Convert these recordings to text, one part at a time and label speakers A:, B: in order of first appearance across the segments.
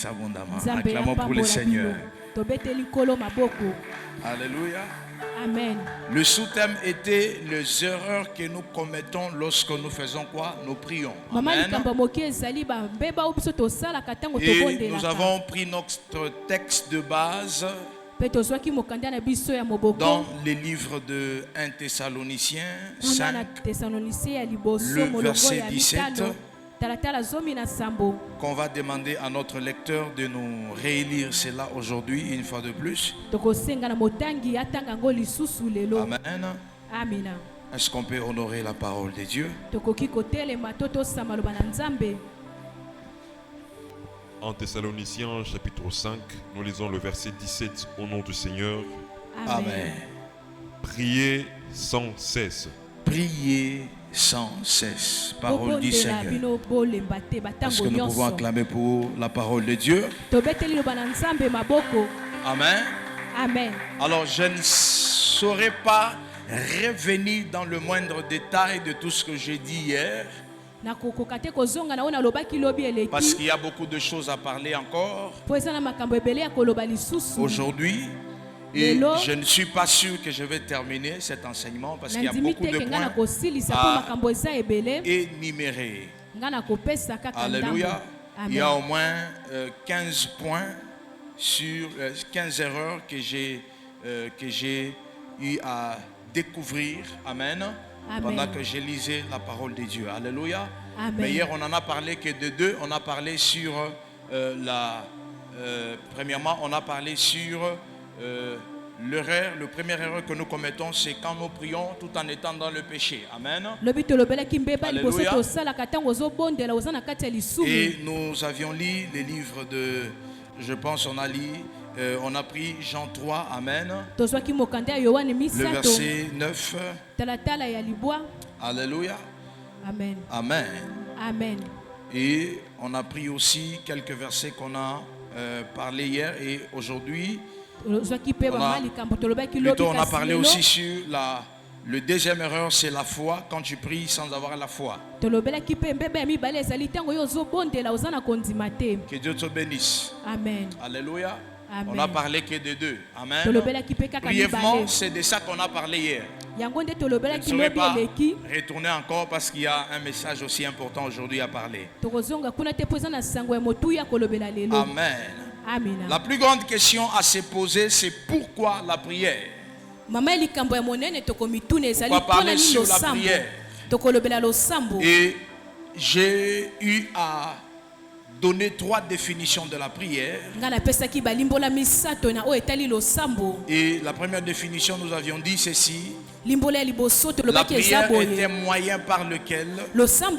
A: abondamment. Acclamons pour le Seigneur. Alléluia.
B: Amen.
A: Le sous-thème était les erreurs que nous commettons lorsque nous faisons quoi? Nous prions. Amen. Et nous avons pris notre texte de base dans les livres de 1 Thessaloniciens 5, le verset 17, qu'on va demander à notre lecteur de nous réélire cela aujourd'hui une fois de plus. Amen. Est-ce qu'on peut honorer la parole de Dieu?
C: En Thessaloniciens chapitre 5, nous lisons le verset 17 au nom du Seigneur.
A: Amen.
C: Priez sans cesse.
A: Priez sans cesse. Parole du Seigneur. Est-ce que nous pouvons acclamer pour la parole de Dieu? Amen.
B: Amen.
A: Alors je ne saurais pas revenir dans le moindre détail de tout ce que j'ai dit hier. Parce qu'il y a beaucoup de choses à parler encore aujourd'hui. Et je ne suis pas sûr que je vais terminer cet enseignement parce qu'il y a beaucoup de points à énumérer. Alléluia. Il y a au moins 15 points sur 15 erreurs que j'ai eu à découvrir. Amen. Pendant que je lisais la parole de Dieu. Alléluia. Mais hier, on en a parlé que de deux. On a parlé sur premièrement, on a parlé sur l'erreur. La première erreur que nous commettons, c'est quand nous prions tout en étant dans le péché. Amen. Alléluia. Et nous avions lu les livres de, je pense, on a pris Jean 3, Amen. Le verset 9. Alléluia.
B: Amen.
A: Amen.
B: Amen.
A: Et on a pris aussi quelques versets qu'on a parlé hier et aujourd'hui. On a parlé aussi sur le deuxième erreur, c'est la foi, quand tu pries sans avoir la foi. Que Dieu te bénisse.
B: Amen.
A: Alléluia.
B: Amen.
A: On a parlé que de deux. Amen. Brièvement, c'est de ça qu'on a parlé hier. Je ne saurais pas retourner encore parce qu'il y a un message aussi important aujourd'hui à parler. Amen. La plus grande question à se poser, c'est pourquoi la prière? Pourquoi parler sur la prière? Et j'ai eu à donner 3 définitions de la prière. Et la première définition, nous avions dit ceci. La prière est un moyen par lequel nous faisons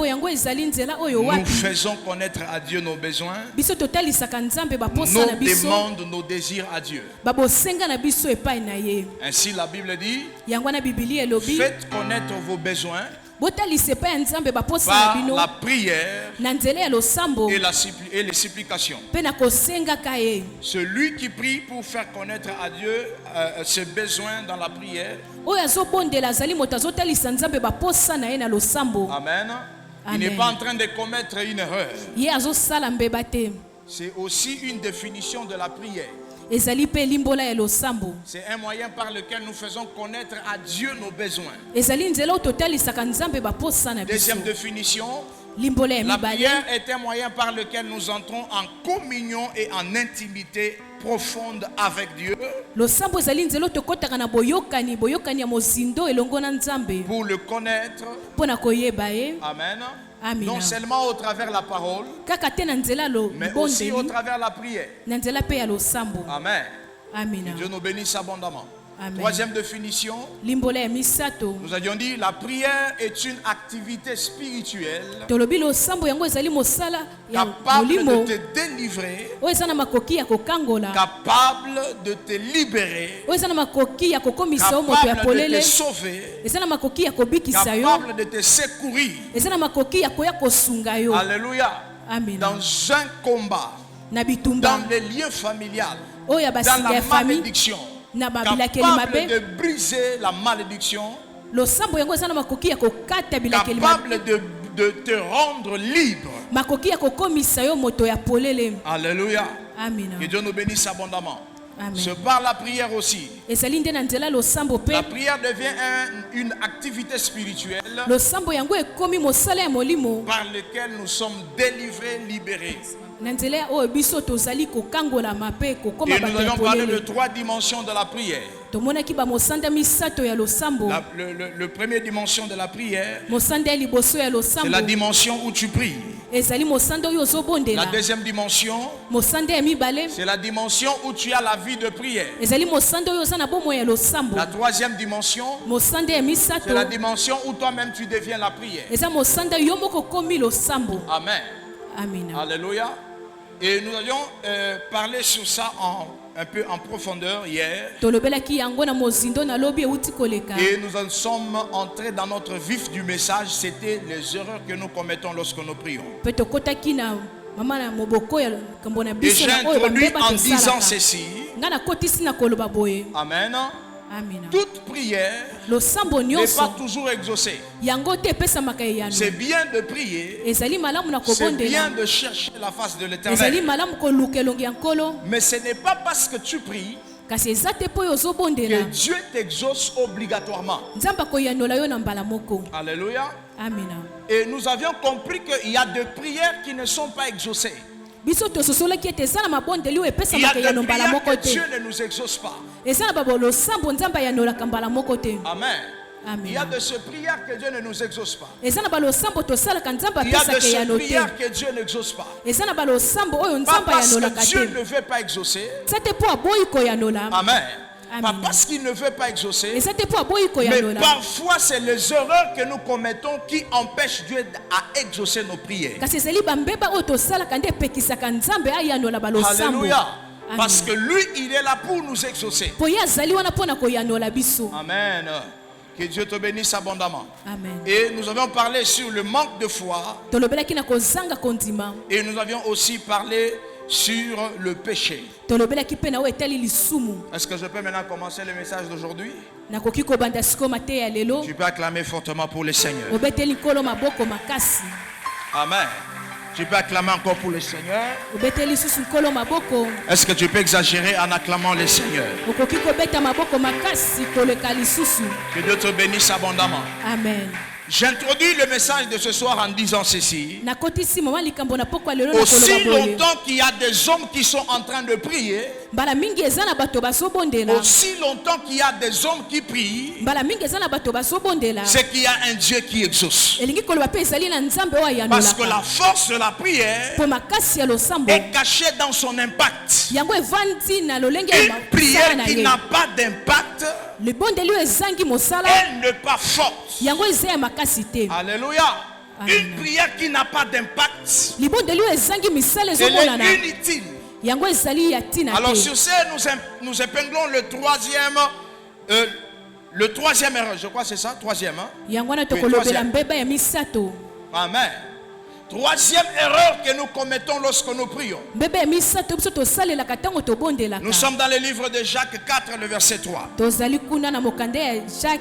A: connaître à Dieu nos besoins, nos demandes, nos désirs à Dieu. Ainsi la Bible dit, faites connaître vos besoins par la prière et les supplications. Celui qui prie pour faire connaître à Dieu ses besoins dans la prière, amen, il n'est pas en train de commettre une erreur. C'est aussi une définition de la prière. C'est un moyen par lequel nous faisons connaître à Dieu nos besoins. Deuxième définition, la prière est un moyen par lequel nous entrons en communion et en intimité profonde avec Dieu. Pour le connaître. Amen.
B: Amina.
A: Non seulement au travers de la parole, mais aussi au travers de la prière. Amen.
B: Amina.
A: Que Dieu nous bénisse abondamment.
B: Amen.
A: Troisième définition, nous avions dit la prière est une activité spirituelle capable de te délivrer, capable de te libérer, capable de te sauver, capable de te secourir. Alléluia.
B: Amen.
A: Dans un combat, dans les liens familiales, dans la malédiction, capable de briser la malédiction, capable de te rendre libre. Alléluia.
B: Amen.
A: Que Dieu nous bénisse abondamment.
B: Amen.
A: C'est par la prière aussi. La prière devient une activité spirituelle par laquelle nous sommes délivrés, libérés. Et nous allons parler de 3 dimensions de la prière. Le première dimension de la prière, c'est la dimension où tu pries. La deuxième dimension, c'est la dimension où tu as la vie de prière. La troisième dimension, c'est la dimension où toi-même tu deviens la prière. Amen.
B: Amen.
A: Alléluia. Et nous allions parler sur ça un peu en profondeur hier. Et nous en sommes entrés dans notre vif du message. C'était les erreurs que nous commettons lorsque nous prions. Et j'ai introduit en disant ceci. Amen. Toute prière n'est pas toujours exaucée. C'est bien de prier, c'est bien de chercher la face de l'Éternel. Mais ce n'est pas parce que tu pries que Dieu t'exauce obligatoirement. Alléluia. Et nous avions compris qu'il y a des prières qui ne sont pas exaucées. Il y a des prières que Dieu ne nous exauce pas. Amen. Il y a de ces prières que Dieu ne nous exauce pas. Il y a de ces prières que Dieu n'exauce pas. Pas parce que Dieu ne veut pas exaucer. Amen. Pas parce qu'il ne veut pas exaucer, mais parfois c'est les erreurs que nous commettons qui empêchent Dieu à exaucer nos prières. Alléluia. Parce que lui, il est là pour nous exaucer. Amen. Que Dieu te bénisse abondamment.
B: Amen.
A: Et nous avions parlé sur le manque de foi. Et nous avions aussi parlé sur le péché. Est-ce que je peux maintenant commencer le message d'aujourd'hui? Tu peux acclamer fortement pour le Seigneur. Amen. Tu peux acclamer encore pour le Seigneur. Est-ce que tu peux exagérer en acclamant le Seigneur? Que Dieu te bénisse abondamment.
B: Amen.
A: J'introduis le message de ce soir en disant ceci. Aussi longtemps qu'il y a des hommes qui sont en train de prier, aussi longtemps qu'il y a des hommes qui prient, c'est qu'il y a un Dieu qui exauce. Parce que la force de la prière est cachée dans son impact. Une prière qui n'a pas d'impact, elle n'est pas forte. Alléluia. Une prière qui n'a pas d'impact, elle est inutile. Alors sur ce, nous épinglons le troisième erreur. Je crois que c'est ça, troisième. Oui, troisième. Amen. Troisième erreur que nous commettons lorsque nous prions. Nous sommes dans le livre de Jacques 4, le verset 3.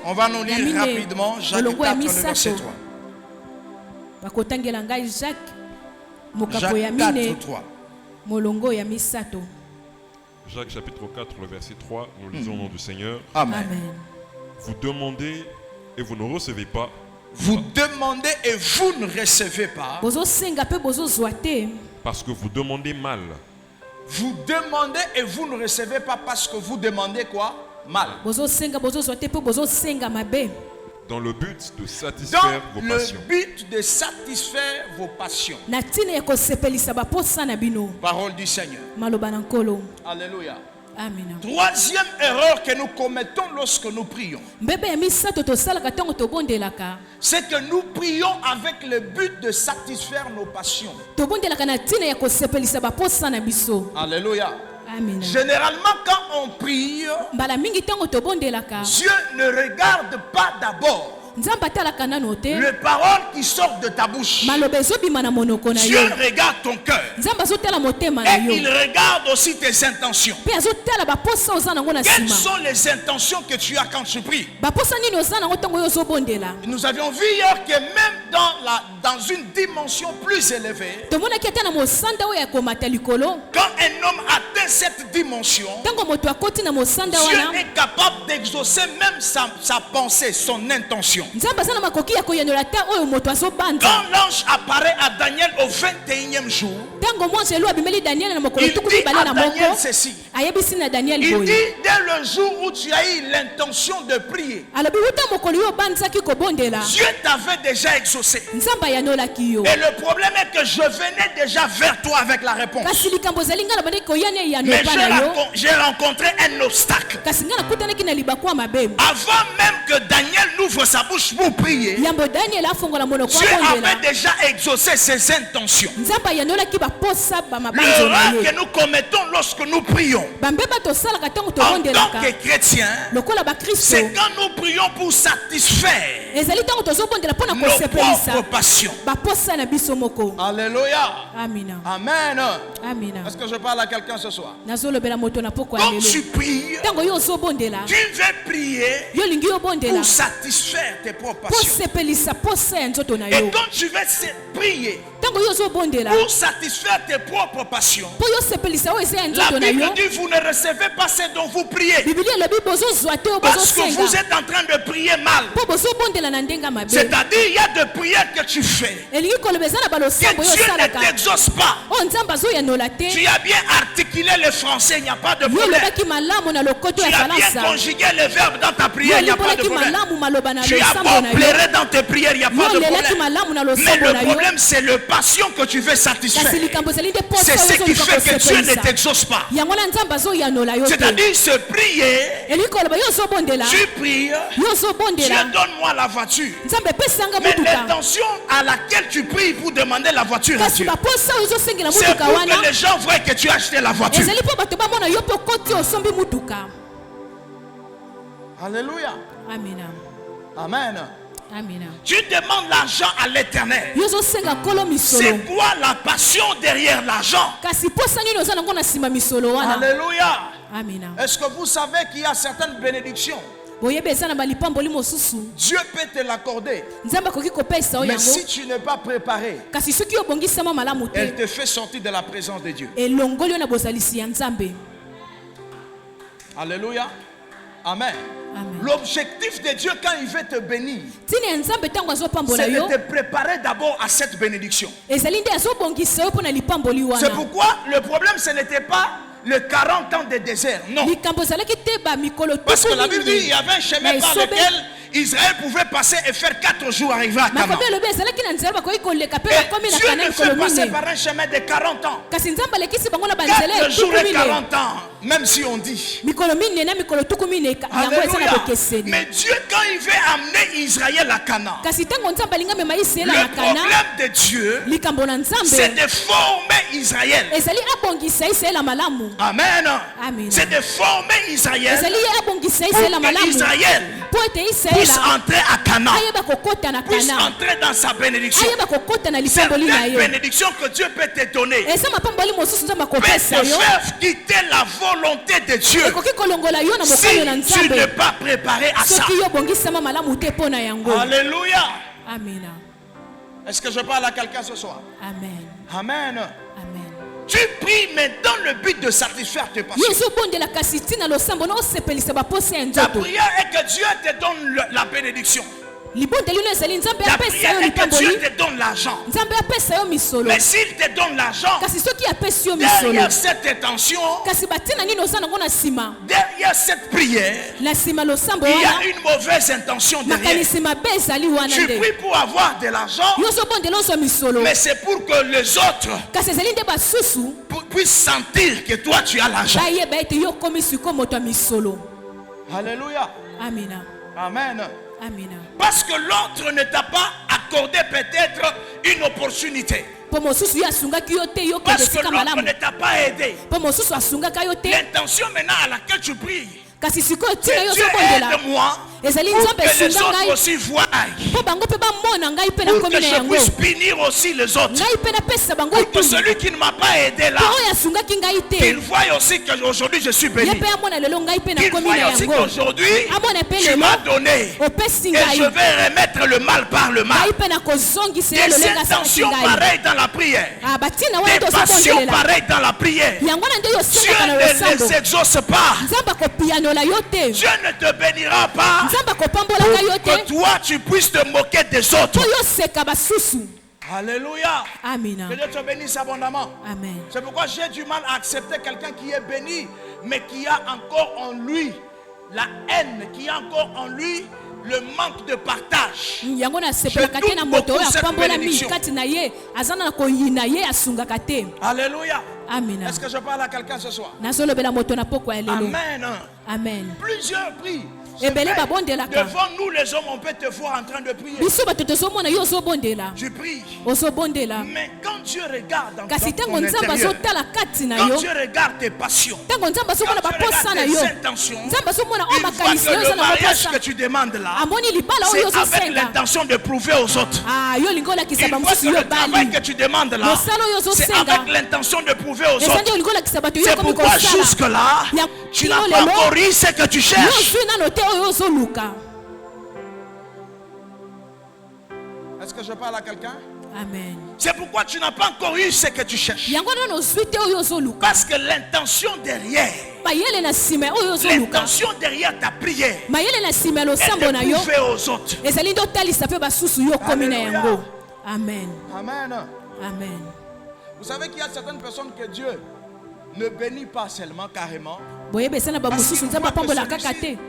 A: On va nous lire rapidement Jacques 4, le verset 3. Jacques 4, 3.
C: Jacques chapitre 4, le verset 3, nous lisons au nom du Seigneur.
A: Amen.
C: Vous demandez et vous ne recevez pas.
A: Vous demandez et vous ne recevez pas.
C: Parce que vous demandez mal.
A: Vous demandez et vous ne recevez pas parce que vous demandez quoi? Mal.
C: Dans le but de satisfaire vos passions.
A: Dans le but de satisfaire vos passions. Parole du Seigneur. Alléluia.
B: Amen.
A: Troisième erreur que nous commettons lorsque nous prions, c'est que nous prions avec le but de satisfaire nos passions. Alléluia.
B: Amen.
A: Généralement, quand on prie, Dieu ne regarde pas d'abord Les paroles qui sortent de ta bouche, Dieu regarde ton cœur. Et il regarde aussi tes intentions. Quelles sont les intentions que tu as quand tu pries? Nous avions vu hier que même dans une dimension plus élevée, quand un homme atteint cette dimension, Dieu est capable d'exaucer même sa pensée, son intention. Quand l'ange apparaît à Daniel au 21e jour, il dit à Daniel ceci. Il dit, dès le jour où tu as eu l'intention de prier, Dieu t'avait déjà exaucé. Et le problème est que je venais déjà vers toi avec la réponse. Mais j'ai rencontré un obstacle. Avant même que Daniel n'ouvre sa bouche pour prier, Dieu avait déjà exaucé ses intentions. L'erreur que nous commettons lorsque nous prions en tant que chrétiens, c'est quand nous prions pour satisfaire nos propres passions. Alléluia. Amen. Est-ce que je parle à quelqu'un ce soir? Quand tu pries, tu veux prier pour satisfaire tes propres passions. Et quand tu veux prier pour satisfaire tes propres passions, la Bible dit vous ne recevez pas ce dont vous priez, parce que vous êtes en train de prier mal. C'est-à-dire il y a des prières que tu fais que Dieu ne t'exauce pas. Tu as bien articulé le français, il n'y a pas de problème. Tu as bien conjugué le verbe dans ta prière, il n'y a pas de problème. Tu as beau pleurer dans tes prières, il n'y a pas de problème. Mais le problème c'est le passion que tu veux satisfaire. C'est ce qui fait que Dieu ne t'exauce pas. C'est-à-dire se prier, tu pries, Dieu donne-moi la voiture. Mais l'intention à laquelle tu pries pour demander la voiture à Dieu, c'est pour que les gens voient que tu as acheté la voiture. Alléluia. Amen. Tu demandes l'argent à l'Éternel. C'est quoi la passion derrière l'argent? Alléluia. Est-ce que vous savez qu'il y a certaines bénédictions, Dieu peut te l'accorder, mais si tu n'es pas préparé, elle te fait sortir de la présence de Dieu. Alléluia. Amen. L'objectif de Dieu quand il veut te bénir, c'est de te préparer d'abord à cette bénédiction. C'est pourquoi le problème ce n'était pas le 40 ans de désert, non. Parce que la Bible dit qu'il y avait un chemin par lequel Israël pouvait passer et faire 4 jours arriver à Canaan. Et Dieu ne fait passer par un chemin de 40 ans. 4 jours et 40 ans, même si on dit. Alléluia. Mais Dieu, quand il veut amener Israël à Canaan, le problème de Dieu, c'est de former Israël. Amen. C'est de former Israël pour que Israël puisse entrer à Canaan, puisse entrer dans sa bénédiction. Certaines bénédictions que Dieu peut te donner peut te faire quitter la volonté de Dieu si tu n'es pas préparé à ça. Alléluia. Est-ce que je parle à quelqu'un ce soir? Amen. Tu pries mais dans le but de satisfaire tes passions. Ta prière est que Dieu te donne la bénédiction. Ta prière est que Dieu te donne l'argent. Mais s'il te donne l'argent, derrière cette intention, derrière cette prière, il y a une mauvaise intention derrière. Tu pries pour avoir de l'argent, mais c'est pour que les autres puissent sentir que toi tu as l'argent. Alléluia. Amen. Parce que l'autre ne t'a pas accordé peut-être une opportunité. Parce que l'autre ne t'a pas aidé. L'intention maintenant à laquelle tu pries, c'est Dieu aide-moi pour que les autres aussi voient, pour que je puisse punir aussi les autres, pour que celui qui ne m'a pas aidé là, qu'il voie aussi qu'aujourd'hui je suis béni, qu'il voie aussi qu'aujourd'hui tu m'as donné et je vais remettre le mal par le mal. Des intentions pareilles dans la prière, des passions pareilles dans la prière, Dieu ne les exauce pas. Dieu ne te bénira pas pour que toi tu puisses te moquer des autres. Alléluia.
B: Amen.
A: Que Dieu te bénisse abondamment.
B: Amen.
A: C'est pourquoi j'ai du mal à accepter quelqu'un qui est béni, mais qui a encore en lui la haine, qui a encore en lui le manque de partage. Je doute beaucoup cette bénédiction. Alléluia.
B: Amen.
A: Est-ce que je parle à quelqu'un ce soir?
B: Amen.
A: Amen. Plusieurs prient. Devant nous les hommes, on peut te voir en train de prier. Tu pries. Mais quand Dieu regarde dans ton intérieur, quand Dieu regarde tes passions, quand Dieu regarde tes intentions, il voit que le mariage que tu demandes là, c'est avec l'intention de prouver aux autres. Il voit que le travail que tu demandes là, c'est avec l'intention de prouver aux autres. C'est pourquoi jusque là, tu n'as pas encore eu ce que tu cherches. Est-ce que je parle à quelqu'un?
B: Amen.
A: C'est pourquoi tu n'as pas encore eu ce que tu cherches. Parce que l'intention derrière ta prière est de prouver aux autres. Alléluia.
B: Amen.
A: Amen.
B: Amen.
A: Vous savez qu'il y a certaines personnes que Dieu ne bénit pas seulement carrément.
B: Parce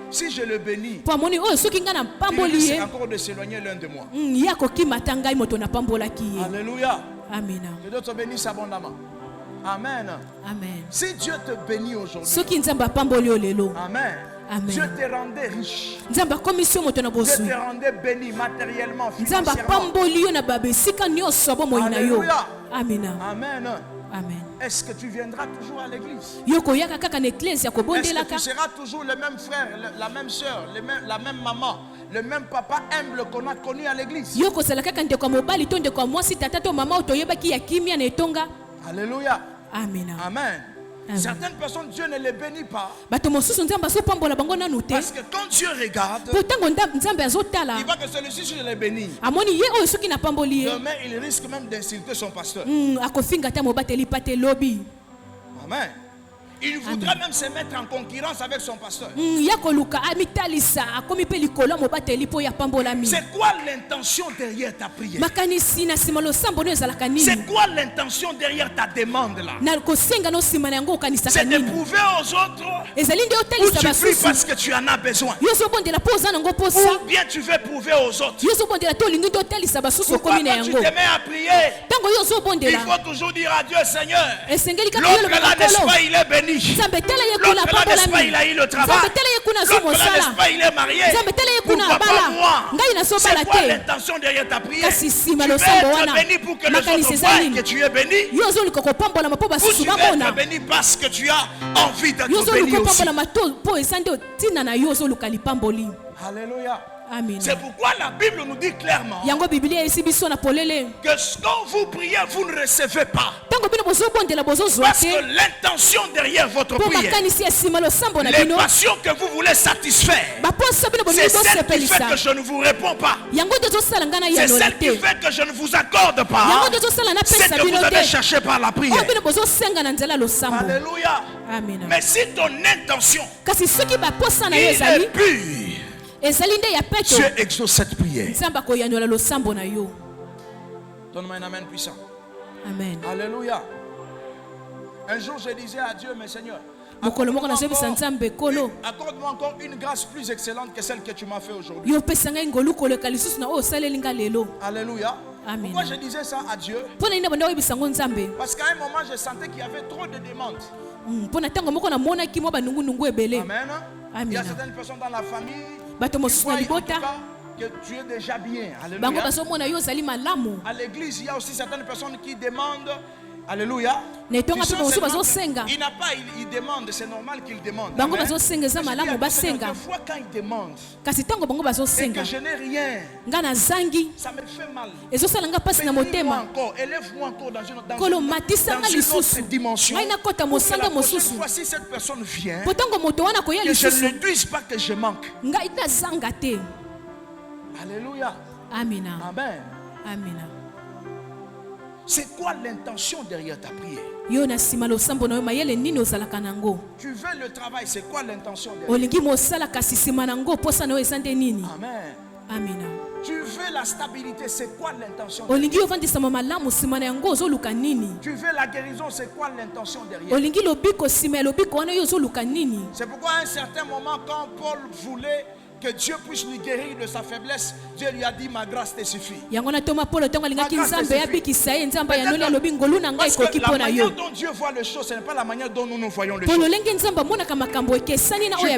A: si je le bénis, il risque encore de s'éloigner l'un de moi. Alléluia.
B: Amen.
A: Que Dieu te bénisse abondamment. Amen.
B: Amen.
A: Si Dieu te bénit aujourd'hui, Amen.
B: Amen.
A: Dieu te rendait riche. Dieu te rendait béni matériellement, financièrement. Alléluia.
B: Amen.
A: Amen.
B: Amen.
A: Est-ce que tu viendras toujours à l'église? Est-ce que tu seras toujours le même frère, la même soeur, la même maman, le même papa humble qu'on a connu à l'église? Alléluia.
B: Amen.
A: Amen. Certaines personnes, Dieu ne les bénit pas. Parce que quand Dieu regarde, il voit que celui-ci, si je l'ai béni, demain, il risque même d'insulter son pasteur. Amen. Il voudra même se mettre en concurrence avec son pasteur. C'est quoi l'intention derrière ta prière? C'est quoi l'intention derrière ta demande là? C'est de prouver aux autres ou tu pries parce que tu en as besoin, ou bien tu veux prouver aux autres. Pourquoi quand tu te mets à prier, il faut toujours dire à Dieu, Seigneur, l'autre là, n'est-ce pas, il est béni. L'autre là, n'est-ce pas, il a eu le travail. L'autre là, n'est-ce pas, il est marié. Pourquoi pas moi? C'est quoi l'intention derrière ta prière? Tu veux être béni pour que les autres voient que tu es béni, ou tu veux être béni parce que tu as envie d'être béni aussi? Alléluia.
B: Amen.
A: C'est pourquoi la Bible nous dit clairement que quand vous priez, vous ne recevez pas. Parce que l'intention derrière votre prière, les passions que vous voulez satisfaire, c'est celle qui fait que je ne vous réponds pas. C'est celle qui fait que je ne vous accorde pas. C'est que vous avez cherché par la prière. Alléluia.
B: Amen.
A: Mais si ton intention est pure, Dieu exauce cette prière. Donne-moi un amen puissant.
B: Amen.
A: Alléluia. Un jour je disais à Dieu, mais Seigneur, accorde-moi encore une grâce plus excellente que celle que tu m'as fait aujourd'hui. Alléluia.
B: Amen.
A: Pourquoi je disais ça à Dieu? Parce qu'à un moment je sentais qu'il y avait trop de demandes. Amen. Il y a certaines personnes dans la famille qui voient en tout cas que tu es déjà bien. Alléluia. À l'église, il y a aussi certaines personnes qui demandent Alléluia.
B: Il n'a pas,
A: il demande, c'est normal qu'il demande.
B: Des fois,
A: quand il demande
B: et
A: que je n'ai rien, ça me fait mal. Élève-moi encore dans une autre dimension. Cette fois-ci, cette personne vient, que je ne dise pas que je manque. Alléluia.
B: Amen.
A: Amen.
B: Amen.
A: C'est quoi l'intention derrière ta prière? Tu veux le travail, c'est quoi l'intention derrière? Amen.
B: Amen.
A: Tu veux la stabilité, c'est quoi l'intention derrière? Tu veux la guérison, c'est quoi l'intention derrière? C'est pourquoi à un certain moment, quand Paul voulait que Dieu puisse lui guérir de sa faiblesse, Dieu lui a dit ma grâce te suffit. Parce que la manière dont Dieu voit les choses, ce n'est pas la manière dont nous voyons les choses. Tu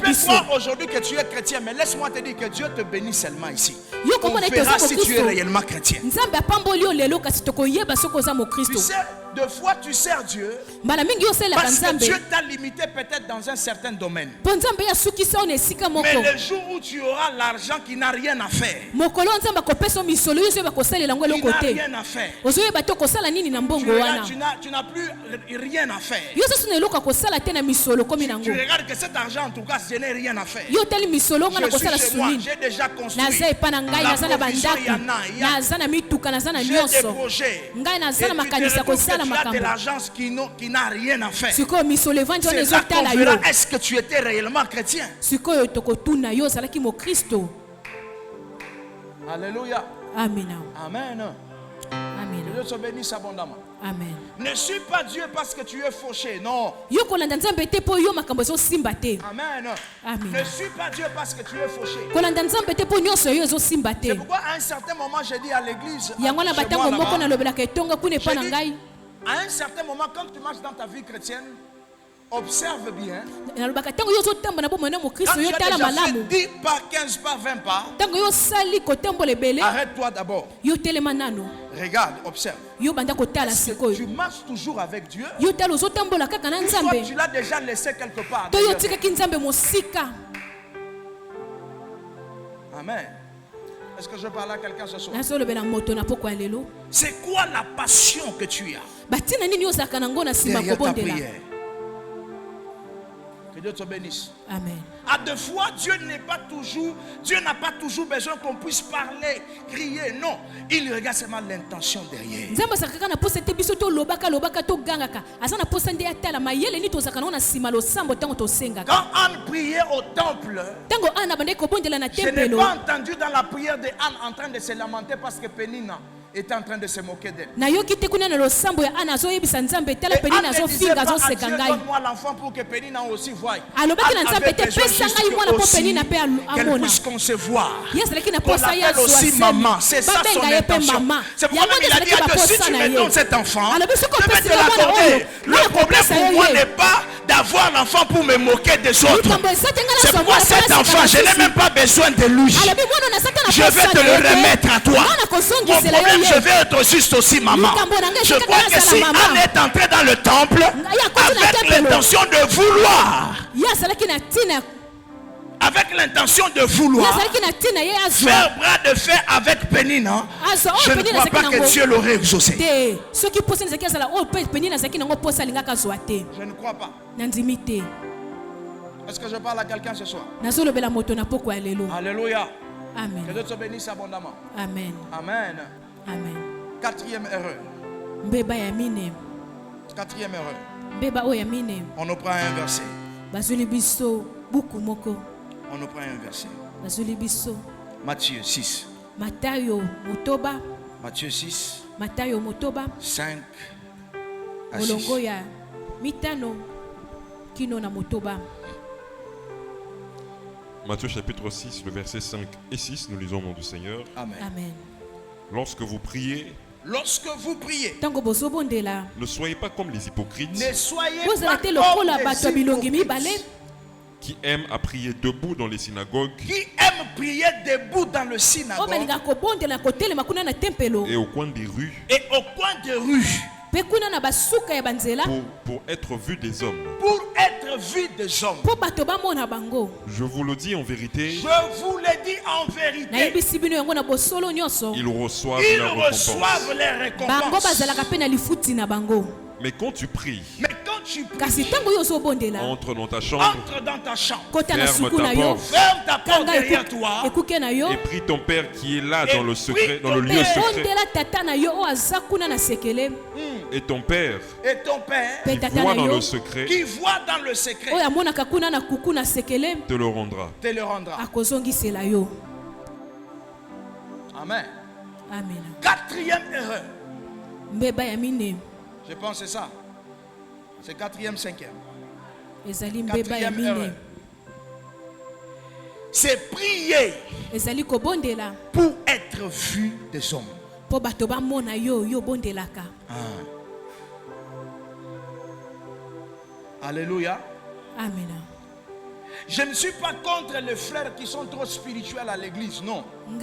A: peux croire aujourd'hui que tu es chrétien, mais laisse-moi te dire que Dieu te bénit seulement ici. On verra si tu es réellement chrétien. Tu sais, de fois tu sers Dieu parce que Dieu t'a limité peut-être dans un certain domaine. Mais le jour où tu auras l'argent qui n'a rien à faire, qui n'a rien à faire, tu n'as plus rien à faire. Tu regardes que cet argent, en tout cas, je n'ai rien à faire. Je suis chez moi, j'ai déjà construit. La provision, il y en a. J'ai des projets. Et tu as de l'argent qui n'a rien à faire. C'est là qu'on verra est-ce que tu étais réellement chrétien. Alléluia.
B: Amen.
A: Amen.
B: Amen.
A: Que Dieu te bénisse abondamment.
B: Amen.
A: Ne suis pas Dieu parce que tu es fauché, non.
B: Amen.
A: Amen. Ne suis pas Dieu parce que tu es fauché. C'est pourquoi à un certain moment j'ai dit à l'église, à un certain moment quand tu marches dans ta vie chrétienne, observe bien. Quand tu as déjà fait 10 pas, 15 pas, 20 pas, arrête-toi d'abord. Regarde, observe. Est-ce que tu marches toujours avec Dieu? Une fois tu l'as déjà laissé quelque part. Amen. Est-ce que je parle à quelqu'un ce soir? C'est quoi la passion que tu as derrière ta prière? Que Dieu te bénisse.
B: Amen.
A: À deux fois, Dieu n'a pas toujours besoin qu'on puisse parler, crier. Non, il regarde seulement l'intention derrière. Quand Anne priait au temple, je n'ai pas entendu dans la prière de Anne en train de se lamenter parce que Pénina était en train de se moquer d'elle. Anne ne disait pas à Dieu, donne-moi l'enfant pour que Pénina aussi voie. Anne avait besoin juste qu'elle puisse concevoir. Qu'on l'appelle aussi maman. C'est ça son intention. C'est pourquoi il a dit à Dieu, si tu me donnes cet enfant, je vais te l'accorder. Le problème pour moi n'est pas d'avoir l'enfant pour me moquer des autres. C'est pourquoi cet enfant, je n'ai même pas besoin de lui. Je vais te le remettre à toi. Mon problème, je vais être juste aussi maman. Je crois que si Anne est entrée dans le temple avec l'intention de vouloir, faire bras de fer avec Pénina, je ne crois pas que Dieu l'aurait exaucé. Je ne crois pas. Est-ce que je parle à quelqu'un ce soir? Alléluia.
B: Amen.
A: Que Dieu te bénisse abondamment.
B: Amen.
A: Amen.
B: Amen.
A: Quatrième erreur. Quatrième erreur. On nous prend un verset. On nous prend un verset. Matthieu 6. Matthieu 6. 5 à 6.
C: Matthieu chapitre 6, le verset 5 et 6, nous lisons au nom du Seigneur.
A: Amen.
B: Amen.
C: Lorsque vous priez, ne soyez pas comme les hypocrites qui aiment à prier debout dans les synagogues et au coin des rues pour être vu des hommes.
A: Pour être vu des hommes.
C: Je vous le dis en vérité.
A: Je vous le dis en vérité.
C: Ils reçoivent les récompenses. Mais quand tu pries, entre dans ta chambre,
A: ferme ta porte derrière toi,
C: et prie ton Père qui est là dans le secret, dans le lieu secret. Et ton Père qui voit dans le secret, te le rendra. Amen. Quatrième erreur. Je pense que c'est ça. C'est quatrième, cinquième. Quatrième erreur. C'est prier pour être vu des hommes. Alléluia.
B: Amen.
A: Je ne suis pas contre les frères qui sont trop spirituels à l'église, non. Je ne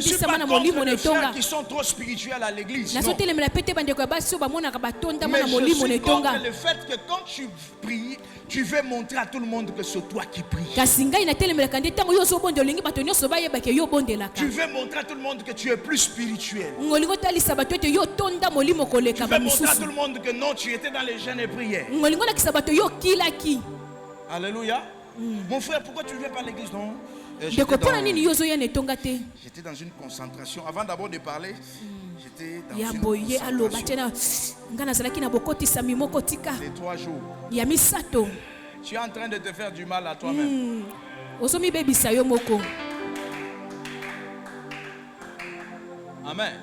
A: suis pas contre les frères qui sont trop spirituels à l'église, non. Mais je suis contre le fait que quand tu pries, tu veux montrer à tout le monde que c'est toi qui pries. Tu veux montrer à tout le monde que tu es plus spirituel. Tu veux montrer à tout le monde que non, tu étais dans les jeûnes et prières. Alléluia. Mon frère, pourquoi tu ne viens pas à l'église, non? J'étais dans une concentration. Avant d'abord de parler, j'étais dans une concentration. Les 3 jours. Tu es en train de te faire du mal à toi-même. Amen.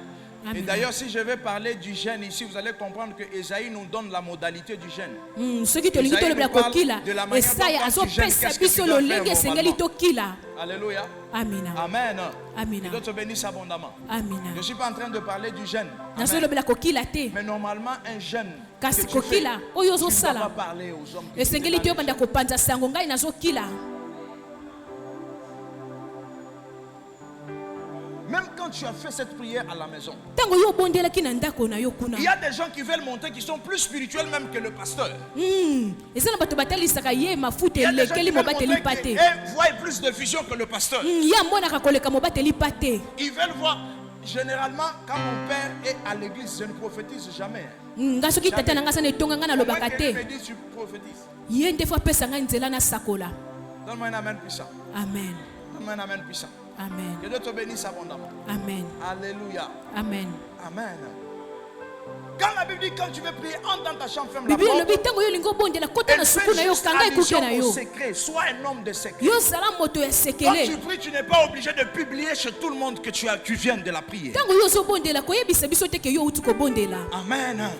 A: Et d'ailleurs, si je vais parler du jeûne ici, vous allez comprendre que Esaïe nous donne la modalité du jeûne. Esaïe nous parle de la manière dont tu jeûnes, qu'est-ce que tu dois faire normalement. Alléluia.
B: Amen.
A: Amen.
B: Amen.
A: Que Dieu te bénisse abondamment.
B: Amen.
A: Je ne suis pas en train de parler du jeûne. Mais normalement, un jeûne que tu fais, tu ne dois pas parler aux hommes que tu fais. Même quand tu as fait cette prière à la maison, il y a des gens qui veulent montrer qu'ils sont plus spirituels même que le pasteur. Il y a des gens qui veulent montrer qu'ils voient plus de vision que le pasteur. Ils veulent voir. Généralement, quand mon père est à l'église, je ne prophétise jamais. Jamais. Tu prophétises. Donne-moi un amen puissant.
B: Amen.
A: Donne-moi un amen puissant.
B: Amen.
A: Que Dieu te bénisse abondamment.
B: Amen.
A: Alléluia.
B: Amen.
A: Amen. Quand la Bible dit quand tu veux prier, entre dans ta chambre, ferme la porte. Elle fait juste allusion au secret. Sois un homme de secret. Quand tu pries, tu n'es pas obligé de publier chez tout le monde que tu viens de la prière. Amen.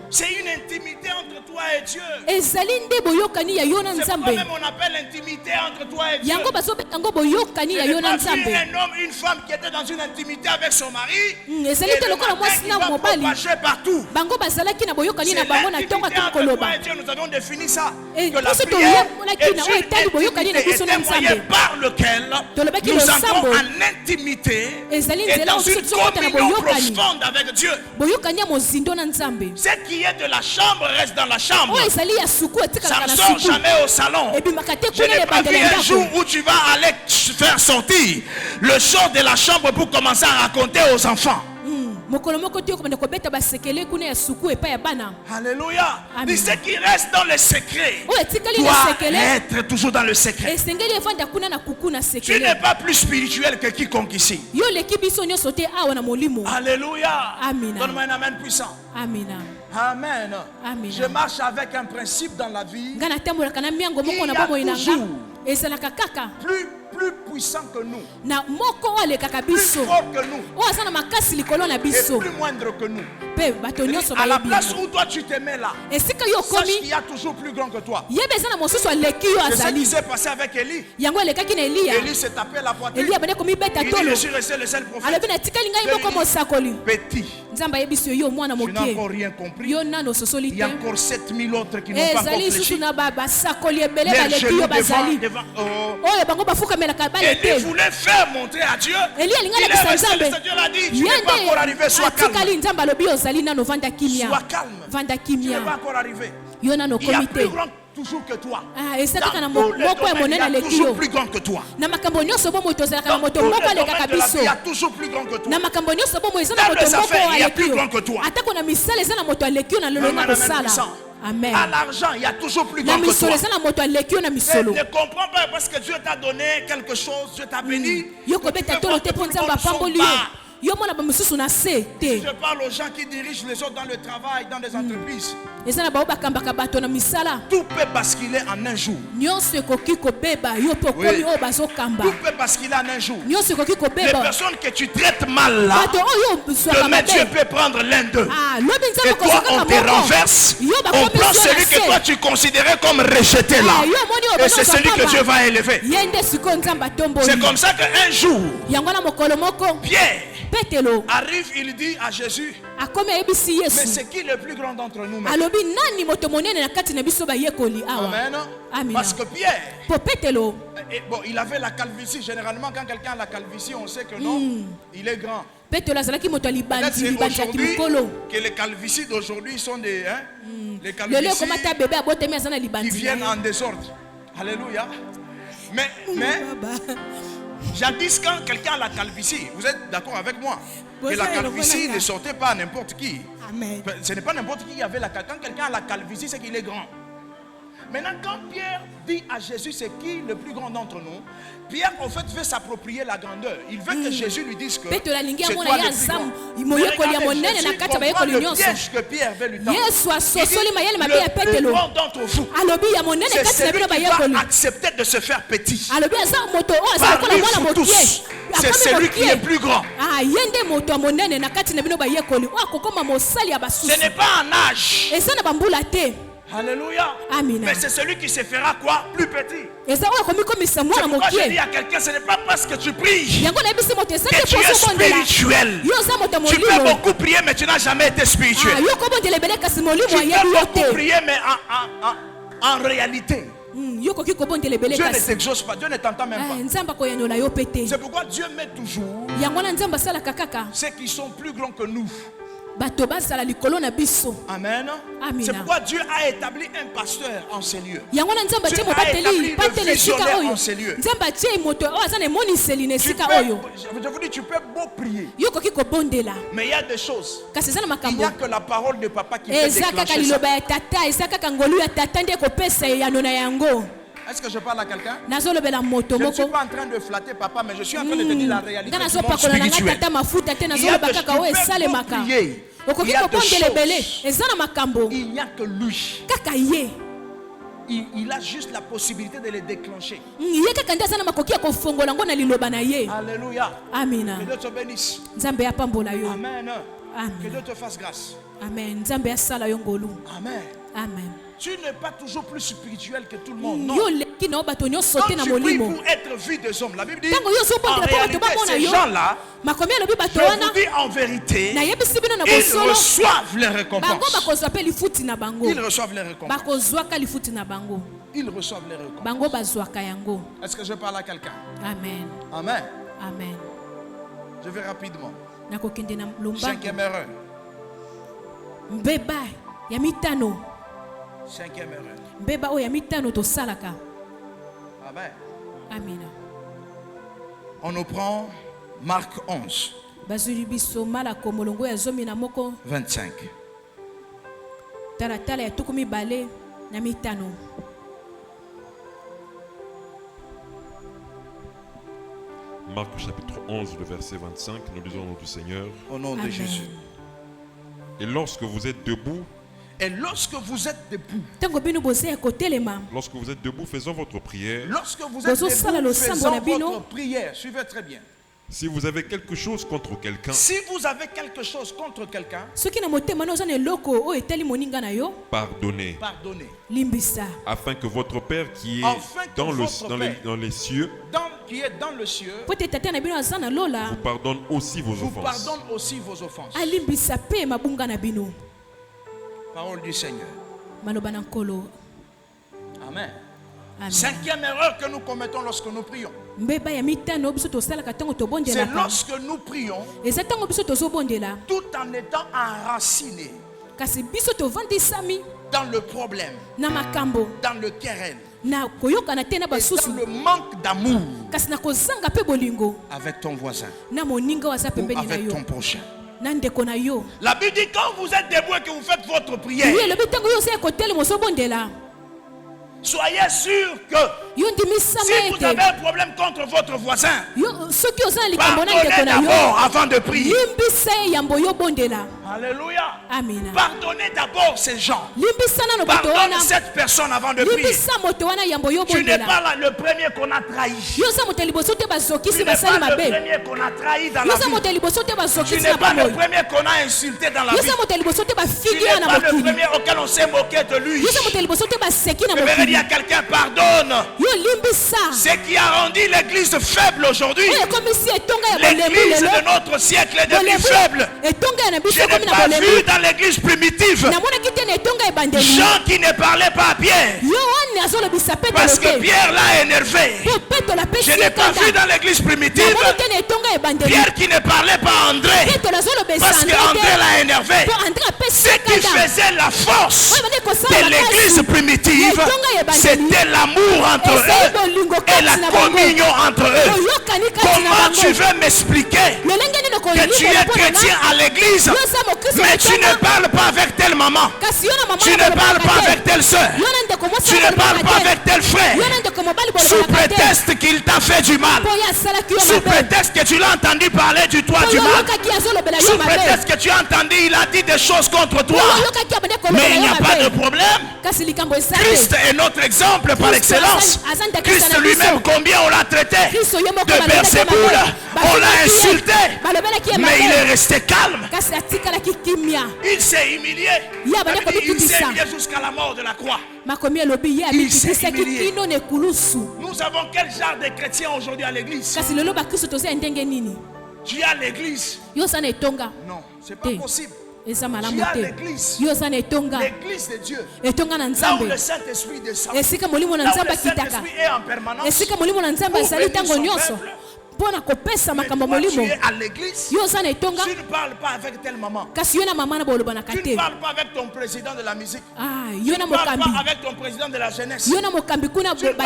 A: C'est une intimité entre toi et Dieu. C'est pourquoi même on appelle intimité entre toi et Dieu. Je n'ai pas vu un homme, une femme qui était dans une intimité avec son mari. Et le matin, il va propager partout. C'est l'intimité entre toi et Dieu. Nous avons défini ça. Que la prière est un moyen par lequel nous entrons en intimité et dans une communion profonde avec Dieu. Ce qui est de la chambre reste dans la chambre. Ça ne sort jamais au salon. Je n'ai pas vu un jour où tu vas aller faire sortir le chant de la chambre pour commencer à raconter aux enfants. Alléluia. Dis ce qui reste dans le secret doit être toujours dans le secret. Tu n'es pas plus spirituel que quiconque ici. Alléluia. Donne-moi un amen puissant.
B: Amen.
A: Amen. Je marche avec un principe dans la vie. Il y a toujours plus puissant que nous, plus fort que nous, et plus moindre que nous. À la place où toi tu te mets là, sache qu'il y a toujours plus grand que toi. C'est ce qui s'est passé avec Élie. Élie s'est tapé la poitrine. Il dit, je suis resté le seul prophète. Petit. Tu n'as encore rien compris. Il y a encore 7000 autres qui n'ont pas encore fléchi. Les genoux devant Élie voulait faire montrer à Dieu. Il est resté, le Seigneur l'a dit, tu n'es pas encore arrivé, sois calme. Sois calme. Tu n'es pas encore arrivé. Il y a plus grand toujours que toi. Dans tous les domaines, il y a toujours plus grand que toi. Dans tous les domaines de la vie, il y a toujours plus grand que toi. Dans les affaires, il y a plus grand que toi.
B: Amen.
A: À l'argent, il y a toujours plus grand que toi. Ne comprends pas parce que Dieu t'a donné quelque chose, Dieu t'a béni. Je parle aux gens qui dirigent les autres dans le travail, dans les entreprises. Tout peut basculer en un jour. Oui. Tout peut basculer en un jour. Les personnes que tu traites mal là, demain Dieu peut prendre l'un d'eux. Et toi on te renverse. On prend celui que toi tu considérais comme rejeté là. Et c'est celui que Dieu va élever. C'est comme ça qu'un jour, Pierre arrive, il dit à Jésus, mais c'est qui le plus grand d'entre nous maintenant? Amen. Parce que Pierre, il avait la calvitie. Généralement, quand quelqu'un a la calvitie, on sait que non, il est grand. C'est aujourd'hui que les calvities d'aujourd'hui sont des les calvities qui viennent en désordre. Alléluia. Mais jadis, quand quelqu'un a la calvitie, vous êtes d'accord avec moi que la calvitie ne sortait pas à n'importe qui. Amen. Ce n'est pas n'importe qui avait la calvitie. Quand quelqu'un a la calvitie, c'est qu'il est grand. Maintenant, quand Pierre dit à Jésus, c'est qui le plus grand d'entre nous? Pierre, en fait, veut s'approprier la grandeur. Il veut que Jésus lui dise que c'est toi le plus grand. Jésus comprend le piège que Pierre veut lui tendre. Il dit, le plus grand d'entre vous, c'est celui qui va accepter de se faire petit. Parmi vous tous, c'est celui qui est plus grand. Ce n'est pas un âge. Alléluia. Amina. Mais c'est celui qui se fera quoi? Plus petit. C'est pourquoi je dis à quelqu'un, ce n'est pas parce que tu pries que tu es spirituel. Tu peux beaucoup prier mais tu n'as jamais été spirituel. Tu peux beaucoup prier mais en réalité Dieu ne t'exauce pas, Dieu ne t'entend même pas. C'est pourquoi Dieu met toujours ceux qui sont plus grands que nous. Amen. C'est pourquoi Dieu a établi un pasteur en ces lieux. Dieu a établi un visionnaire en ces lieux. Je vous dis, tu peux beau prier, mais il y a des choses. Il n'y a que la parole de papa qui peut déclencher ça. Est-ce que je parle à quelqu'un? Je ne suis pas en train de flatter papa, mais je suis en train de te dire la réalité du monde spirituel. Il y a des choses qui peuvent prier. Il y a des choses. Il n'y a que lui. Il a juste la possibilité de les déclencher. Alléluia.
B: Amen.
A: Que Dieu te bénisse. Amen. Que Dieu te fasse grâce.
B: Amen.
A: Amen. Tu n'es pas toujours plus spirituel que tout le monde. Non. Quand tu pries pour être vu des hommes, la Bible dit, en réalité, ces gens-là, je vous dis en vérité, ils reçoivent les récompenses. Ils reçoivent les récompenses. Ils reçoivent les récompenses. Est-ce que je parle à quelqu'un?
B: Amen.
A: Amen.
B: Amen.
A: Je vais rapidement. 5e erreur. 5e erreur. Amen.
B: Amen.
A: On nous prend Marc 11. 25.
C: Marc chapitre 11, le verset 25, nous lisons au nom du Seigneur.
A: Au nom de Jésus.
C: Et lorsque vous êtes debout,
A: lorsque vous êtes debout,
C: faisons votre prière.
A: Lorsque vous êtes debout, faisons votre prière. Suivez très bien.
C: Si vous avez quelque chose contre quelqu'un, pardonnez. Afin que votre Père qui est dans les cieux vous pardonne aussi vos offenses.
A: Parole du Seigneur. Amen. Cinquième erreur que nous commettons lorsque nous prions. C'est lorsque nous prions tout en étant enracinés dans le problème, dans le querelle, dans le manque d'amour avec ton voisin ou avec ton prochain. La Bible dit quand vous êtes debout et que vous faites votre prière, soyez sûr que si vous avez un problème contre votre voisin, pardonnez d'abord avant de prier. Alléluia. Amen. Pardonnez d'abord ces gens. Pardonne cette personne avant de prier. Tu n'es pas là le premier qu'on a trahi. Tu n'es pas le premier qu'on a trahi dans la vie. Tu n'es pas le premier qu'on a insulté dans la vie. Tu n'es pas le premier auquel on s'est moqué de lui. Je vais dire à quelqu'un, pardonne. Ce qui a rendu l'église faible aujourd'hui, l'église de notre siècle est devenue faible. Je n'ai pas vu dans l'église primitive gens qui ne parlaient pas à Pierre parce que Pierre l'a énervé. Je n'ai pas vu dans l'église primitive Pierre qui ne parlait pas à André parce que André l'a énervé. Ce qui faisait la force de l'église primitive, c'était l'amour entre eux et la communion entre eux. Comment tu veux m'expliquer que tu es chrétien à l'église, mais tu ne parles pas avec telle maman, tu ne parles pas avec telle soeur, tu ne parles pas avec tel frère, sous prétexte qu'il t'a fait du mal, sous prétexte que tu l'as entendu parler du toi du mal, sous prétexte que tu as entendu il a dit des choses contre toi, mais il n'y a pas de problème. Christ est notre exemple par excellence. Christ lui-même, combien on l'a traité de Beelzéboul, on l'a insulté, mais il est resté calme. Il s'est humilié. Il s'est humilié jusqu'à la mort de la croix. Il s'est humilié. Nous avons quel genre de chrétiens aujourd'hui à l'église? Tu es à l'église? Non, c'est pas possible. Tu as l'église, l'église de Dieu, là où le Saint-Esprit descend, là où le Saint-Esprit est en permanence pour bénir son peuple. Mais toi, tu es à l'église, tu ne parles pas avec telle maman, tu ne parles pas avec ton président de la musique, tu ne parles pas avec ton président de la jeunesse, tu ne parles pas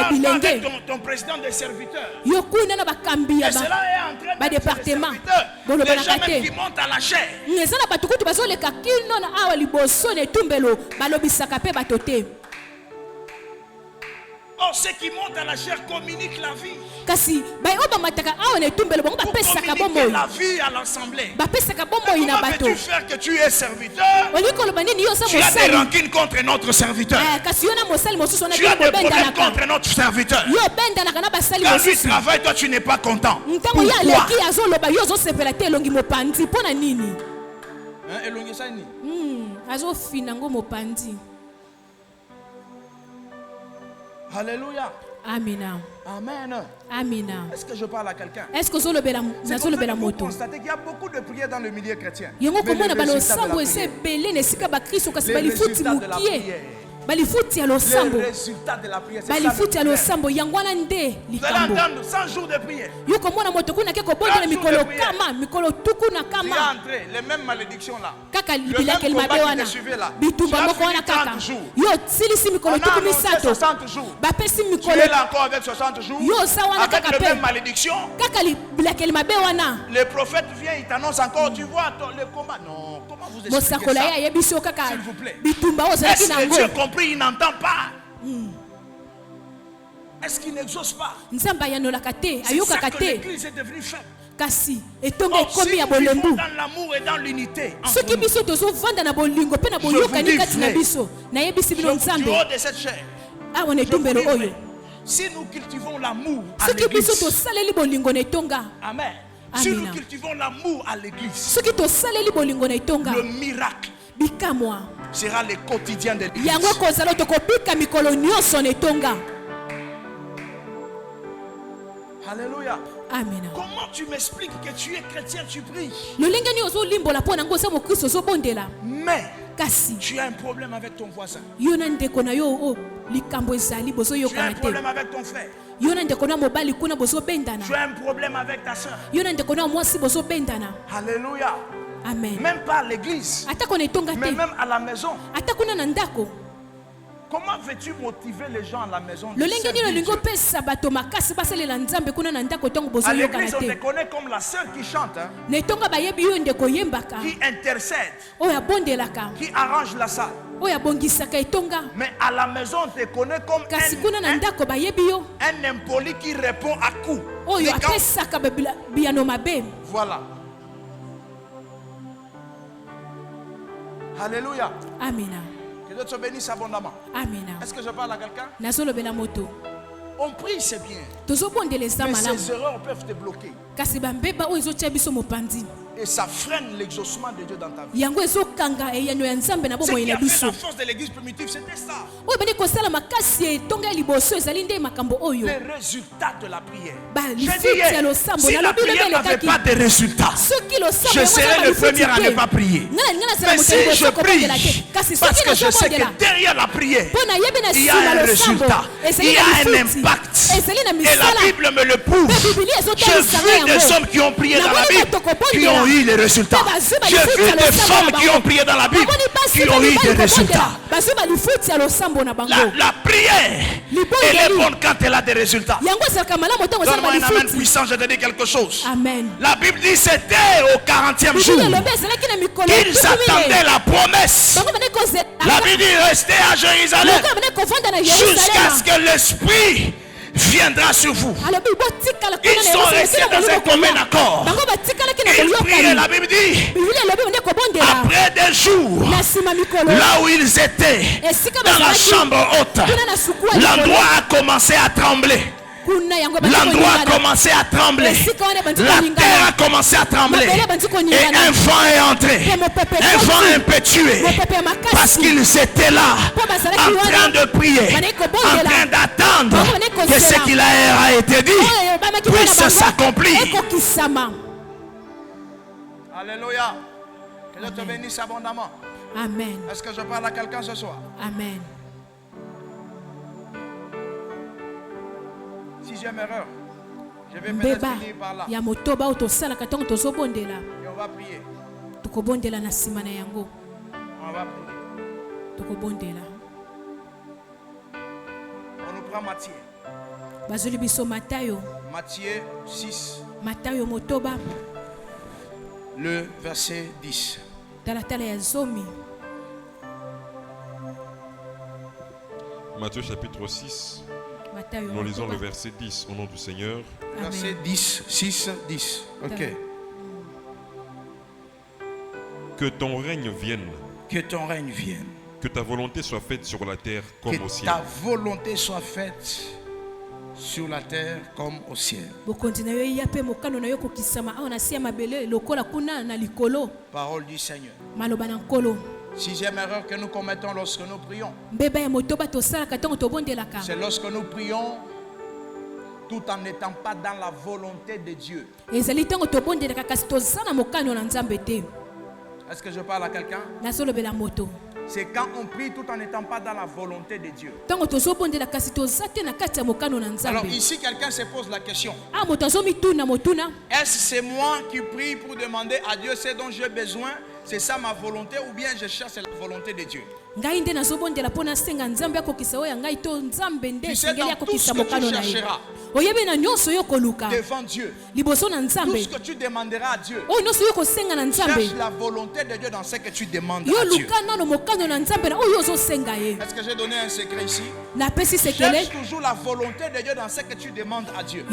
A: avec ton président des serviteurs. Et cela est en train de se serviteurs. Les gens même qui montent à la chair. Oh, ceux qui montent à la chair communiquent la vie. Pour communiquer la vie à l'assemblée. Comment peux-tu faire que tu es serviteur? Tu as des rancines contre notre serviteur. Tu as des problèmes contre notre serviteur. Quand lui travaille, toi tu n'es pas content. Pourquoi? Alléluia.
B: Amen.
A: Amen.
B: Amen.
A: Est-ce que je parle à quelqu'un?
B: Est-ce que vous
A: constatez qu'il y a beaucoup de prières dans le milieu chrétien.
B: Mais les résultats de la prière. Les résultats de la prière. Vous allez entendre 100 jours de prière. Les mêmes malédictions là. Le même combat qui te suivait là. Tu as fini 30 jours. On a annoncé 60 jours. Tu es là encore avec 60 jours. Avec les mêmes malédictions. Le prophète vient, il t'annonce encore. Tu vois le combat. Non, comment vous expliquez ça? S'il vous plaît. Est-ce que Dieu compris? Il n'entend pas. Est-ce qu'il n'exauce pas? C'est ça que l'église est devenue faible. Si nous vivons dans l'amour et dans l'unité, je vous dis de cette chair, si nous cultivons l'amour à l'église, amen. Si nous cultivons l'amour à l'église, le miracle sera le quotidien de l'église. Alléluia. Amen.
A: Comment tu m'expliques que tu es chrétien, tu pries, mais tu as un problème avec ton voisin? Tu as un problème avec ton frère. Tu as un problème avec ta soeur. Alléluia.
B: Amen.
A: Même pas à l'église, mais même à la maison. Comment veux-tu motiver les gens à la maison? À l'église, on te connaît comme la sœur qui chante, hein? Qui intercède, qui arrange la salle. Mais à la maison, on te connaît comme un impoli qui répond à coup. Voilà. Alléluia.
B: Amen.
A: Que Dieu te bénisse abondamment.
B: Amen.
A: Est-ce que je parle à quelqu'un? On prie, c'est bien. Mais ces erreurs peuvent te bloquer. Et ça freine l'exaucement de Dieu dans ta vie. Ce qui a fait la force de l'église primitive, c'était ça. Les résultats de la prière. Je dis, si la prière n'avait pas de résultats, je serais le premier à ne pas prier. Mais si je prie, parce que je sais que derrière la prière, il y a un résultat, il y a un impact. Et la Bible me le prouve. J'ai vu des hommes qui ont prié dans la Bible, qui ont eu les résultats. J'ai vu des femmes qui ont prié dans la Bible, qui ont eu des résultats. La prière, elle est bonne quand elle a des résultats. Donne-moi un amen puissant, je te dis quelque chose.
B: Amen.
A: La Bible dit c'était au 40e jour qu'ils attendaient la promesse. La Bible dit restez à Jérusalem jusqu'à ce que l'Esprit viendra sur vous. Ils sont restés dans un commun accord. Ils priaient, la Bible dit, après des jours, là où ils étaient, dans la chambre haute, l'endroit a commencé à trembler. L'endroit a commencé à trembler. La terre a commencé à trembler. Et un vent est entré. Un vent impétueux. Parce qu'ils étaient là, en train de prier, en train d'attendre que ce qu'il a été dit puisse s'accomplir. Alléluia. Que Dieu te bénisse abondamment.
B: Amen.
A: Est-ce que je parle à quelqu'un ce soir?
B: Amen.
A: Sixième erreur. Je vais peut-être finir par là. Et on va prier. On va prier. On nous prend Matthieu. Matthieu 6. Le verset 10.
C: Matthieu chapitre 6. Nous lisons le verset 10 au nom du Seigneur.
A: Verset 10, 6, 10. Ok.
C: Que ton règne vienne.
A: Que ton règne vienne.
C: Que ta volonté soit faite sur la terre comme au ciel.
A: Que ta volonté soit faite sur la terre comme au ciel. Parole du Seigneur. Sixième erreur que nous commettons lorsque nous prions. C'est lorsque nous prions tout en n'étant pas dans la volonté de Dieu. Est-ce que je parle à quelqu'un? C'est quand on prie tout en n'étant pas dans la volonté de Dieu. Alors ici, quelqu'un se pose la question. Est-ce c'est moi qui prie pour demander à Dieu ce dont j'ai besoin? C'est ça ma volonté ou bien je cherche la volonté de Dieu? Tu sais, dans tout ce que tu chercheras devant Dieu, tout ce que tu demanderas à Dieu, cherche la volonté de Dieu dans ce que tu demandes à Dieu. Est-ce que j'ai donné un secret ici? Cherche toujours la volonté de Dieu dans ce que tu demandes à Dieu.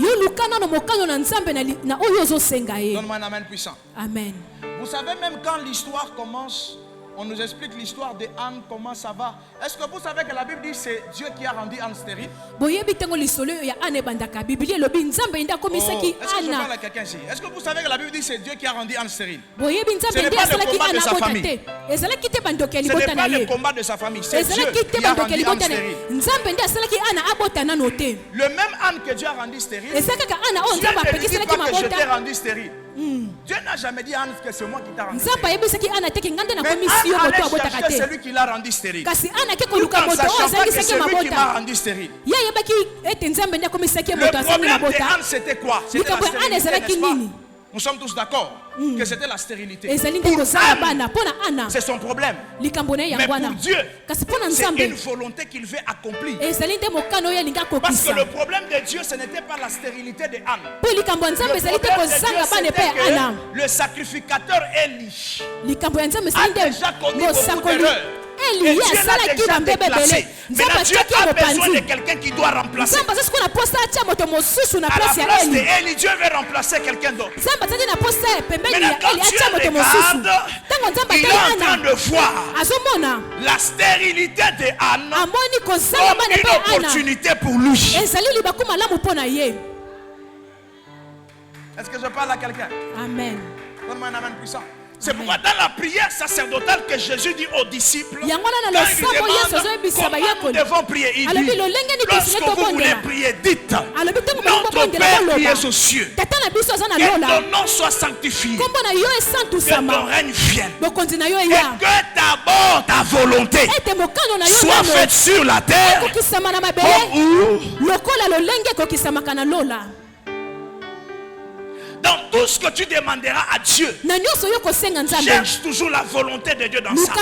A: Donne-moi un amen puissant.
B: Amen.
A: Vous savez, même quand l'histoire commence, on nous explique l'histoire de Anne, comment ça va. Est-ce que vous savez que la Bible dit que c'est Dieu qui a rendu Anne stérile? Est-ce que je parle à quelqu'un ici? Est-ce que vous savez que la Bible dit que c'est Dieu qui a rendu Anne stérile? Ce n'est pas le combat de sa famille. Ce n'est pas le combat de sa famille. C'est Dieu qui a rendu Anne stérile. Le même Anne que Dieu a rendu stérile, Dieu ne lui dit pas que je t'ai rendu stérile. Dieu n'a jamais dit à Anne que c'est moi qui t'a rendu
B: stérile.
A: Mais Anne allait chercher celui qui l'a rendu stérile. Tout en sachant pas que c'est celui qui m'a rendu stérile. Le problème d'Anne, c'était quoi? C'était la stérilité, n'est-ce pas? Nous sommes tous d'accord que c'était la stérilité. Pour Anne, c'est son problème. Mais pour Dieu, c'est une volonté qu'il veut accomplir. Parce que le problème de Dieu, ce n'était pas la stérilité de Anne. Le problème de Dieu, c'était que le sacrificateur Élie a déjà commis beaucoup d'erreurs. Et Dieu l'a déjà déplacé. Maintenant Dieu a besoin de quelqu'un qui doit remplacer. À la place d'Élie, Dieu veut remplacer quelqu'un d'autre. Maintenant quand Dieu regarde, il est en train de voir la stérilité de Anne comme une opportunité pour lui. Est-ce que je parle à quelqu'un?
B: Amen.
A: Donne-moi un amen puissant. C'est pourquoi dans la prière sacerdotale que Jésus dit aux disciples, quand il demande comment nous devons prier, il dit, lorsque vous voulez prier, dites, notre Père qui est aux cieux, que ton nom soit sanctifié, que ton règne vienne, et que d'abord ta volonté soit faite sur la terre comme où. Dans tout ce que tu demanderas à Dieu, cherche toujours la volonté de Dieu dans ça.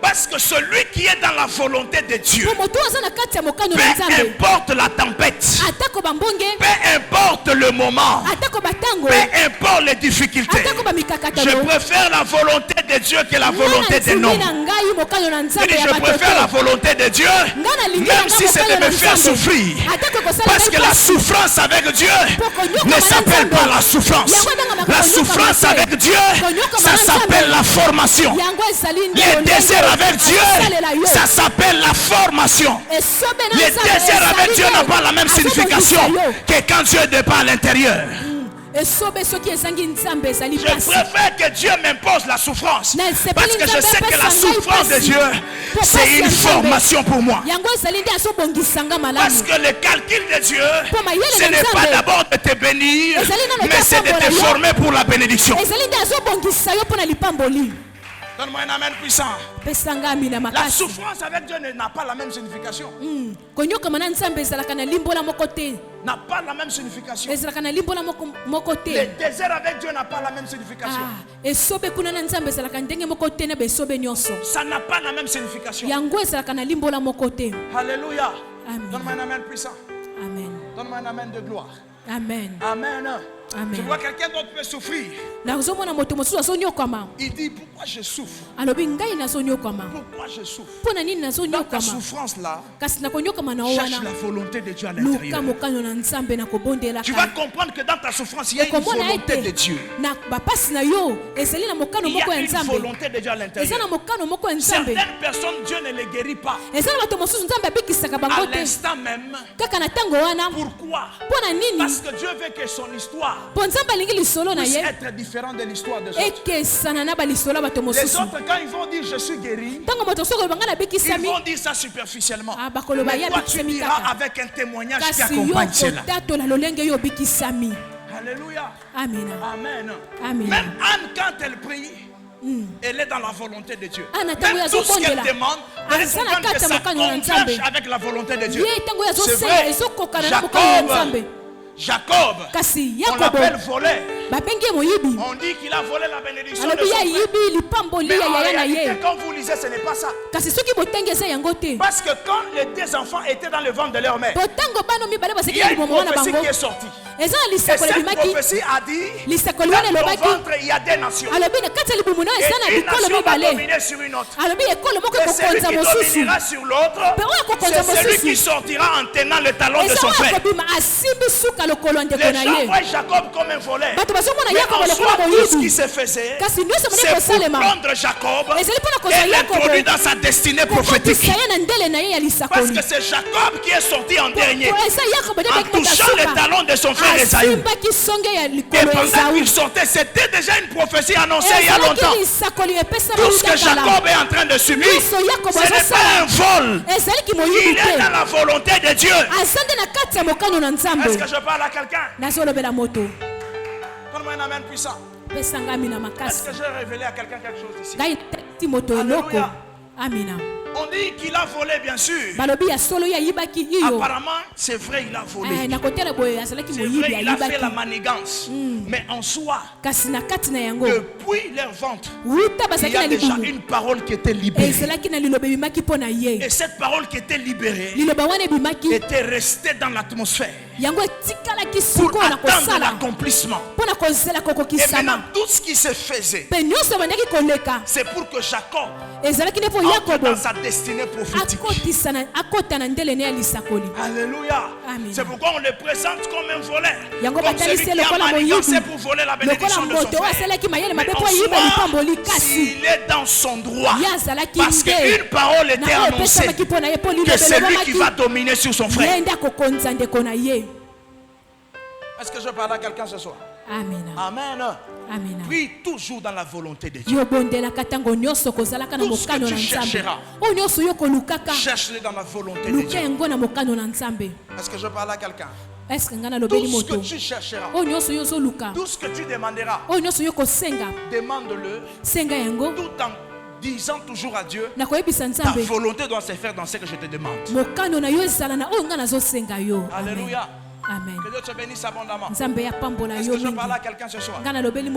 A: Parce que celui qui est dans la volonté de Dieu, peu importe la tempête, peu importe le moment, peu importe les difficultés, je préfère la volonté de Dieu que la volonté des hommes. Je préfère la volonté de Dieu, même si c'est de me faire souffrir. Parce que la souffrance avec Dieu ne s'appelle pas la souffrance. La souffrance avec Dieu, ça s'appelle la formation. Les désirs avec Dieu, ça s'appelle la formation. Les désirs avec Dieu n'ont pas la même signification que quand Dieu est pas à l'intérieur. Je préfère que Dieu m'impose la souffrance, parce que je sais que la souffrance de Dieu, c'est une formation pour moi. Parce que le calcul de Dieu, ce n'est pas d'abord de te bénir, mais c'est de te former pour la bénédiction. Donne-moi un amen puissant. La souffrance avec Dieu n'a pas la même signification. N'a pas la même signification. Le désert avec Dieu n'a pas la même signification. Ça n'a pas la même signification. Alléluia. Donne-moi un amen puissant.
B: Amen.
A: Donne-moi un amen de gloire.
B: Amen.
A: Amen.
B: Amen.
A: Tu vois quelqu'un d'autre peut souffrir. Il dit pourquoi je souffre. Pourquoi je souffre. Dans ta souffrance là, cherche la volonté de Dieu à l'intérieur. Tu vas comprendre que dans ta souffrance il y a une volonté de Dieu. Il y a une volonté de Dieu à l'intérieur. Certaines personnes, Dieu ne les guérit pas à l'instant même. Pourquoi? Parce que Dieu veut que son histoire puisse être différent de l'histoire des autres. Les autres, quand ils vont dire je suis guéri, ils vont dire ça superficiellement. Mais toi tu diras avec un témoignage qui accompagne cela. Alléluia.
B: Amen.
A: Amen.
B: Amen.
A: Même Anne, quand elle prie, elle est dans la volonté de Dieu. Même tout ce qu'elle demande, elle comprend que ça converge avec la volonté de Dieu. C'est vrai. Jacob, on l'appelle voleur. On dit qu'il a volé la bénédiction de son frère. Mais en réalité, quand vous lisez, ce n'est pas ça. Parce que quand les deux enfants étaient dans le ventre de leur mère, il y a une prophétie qui est sortie. Et cette prophétie a dit, dans le ventre, il y a des nations. Et une nation va dominer sur une autre. Et celui qui dominera sur l'autre, c'est celui qui sortira en tenant le talon de son frère. Les gens voient Jacob comme un voleur. Mais en soi, tout ce qui se faisait, c'est pour prendre Jacob et l'introduire dans sa destinée prophétique. Parce que c'est Jacob qui est sorti en dernier. En touchant le talon de son frère, frère Esaü. Et pendant qu'il sortait, c'était déjà une prophétie annoncée il y a longtemps. Tout ce que Jacob est en train de subir, ce n'est pas un vol. Il est dans la volonté de Dieu. Est-ce que je parle à quelqu'un? Donne-moi un amen puissant. Est-ce que j'ai révélé à quelqu'un quelque chose ici? Alléluia. On dit qu'il a volé, bien sûr. Apparemment, c'est vrai, il a volé. C'est vrai, il a fait la manigance. Mais en soi, depuis leur ventre, il y a déjà une parole qui était libérée. Et cette parole qui était libérée était restée dans l'atmosphère pour attendre l'accomplissement. Et maintenant, tout ce qui se faisait, c'est pour que Jacob entre dans sa destinée prophétique. Alléluia. C'est pourquoi on le présente comme un voleur, comme celui qui a manigancé pour voler la bénédiction de son frère. Mais en soi, s'il est dans son droit, parce qu'une parole était annoncée, que c'est lui qui va dominer sur son frère. Est-ce que je parle à quelqu'un ce soir? Amen. Amen. Prie toujours dans la volonté de Dieu. Tout ce que tu chercheras, cherche-le dans la volonté de Dieu. Est-ce que je parle à quelqu'un? Tout ce que tu chercheras, tout ce que tu demanderas, demande-le tout en disant toujours à Dieu, ta volonté doit se faire dans ce que je te demande. Alléluia. Amen. Que Dieu te bénisse abondamment. Est-ce que je parle à quelqu'un ce soir? Alléluia.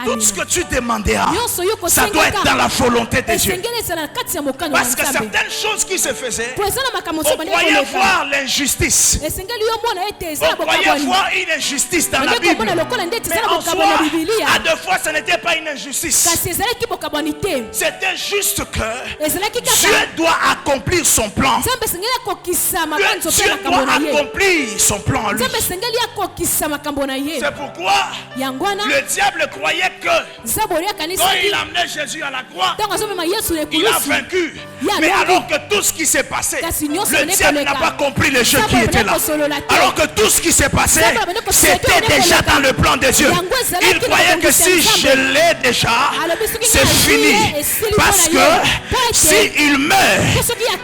A: Tout ce que tu demanderas, ça doit être dans la volonté de Dieu. Parce que certaines choses qui se faisaient, on croyait voir l'injustice. On croyait voir une injustice dans la Bible. Mais en soi, à deux fois, ce n'était pas une injustice. C'était juste que Dieu doit accomplir son plan. Dieu doit accomplir son plan en lui. C'est pourquoi le diable croyait que quand il amenait Jésus à la croix, il a vaincu. Mais alors que tout ce qui s'est passé, le diable n'a pas compris le jeu qui était là. Alors que tout ce qui s'est passé, c'était déjà dans le plan de Dieu. Il croyait que si je l'ai déjà, c'est fini. Parce que s'il meurt,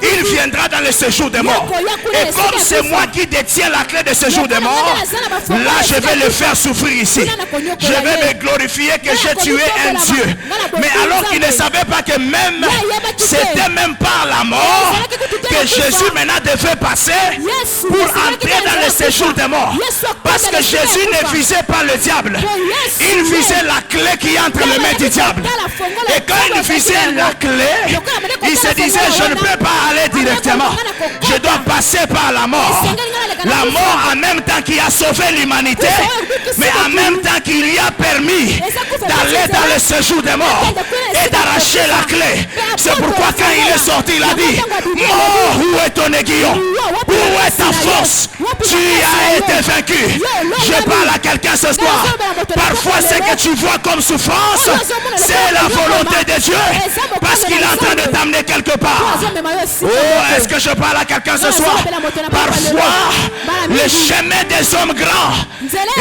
A: il viendra dans le séjour des morts. Et comme c'est moi qui détiens la clé de séjour des morts, là je vais le faire souffrir ici. Je vais me glorifier que j'ai tué un Dieu. Mais alors qu'il ne savait pas que même c'était même par la mort que Jésus maintenant devait passer pour entrer dans le séjour des morts. Parce que Jésus ne visait pas le diable, il visait la clé qui est entre les mains du diable. Et quand il visait la clé, il se disait, je ne peux pas aller directement, je dois passer par la mort. La mort en même temps qui a sauvé l'humanité, mais en même temps qui lui a permis d'aller dans le séjour des morts et d'arracher la clé. C'est pourquoi quand il est sorti, il a dit, mort, où est ton aiguillon? Où est ta force? Tu as été vaincu. Je parle à quelqu'un ce soir. Parfois ce que tu vois comme souffrance, c'est la volonté de Dieu, parce qu'il est en train de t'amener quelque part. Oh, est-ce que je parle à quelqu'un ce soir? Parfois le chemin des hommes grands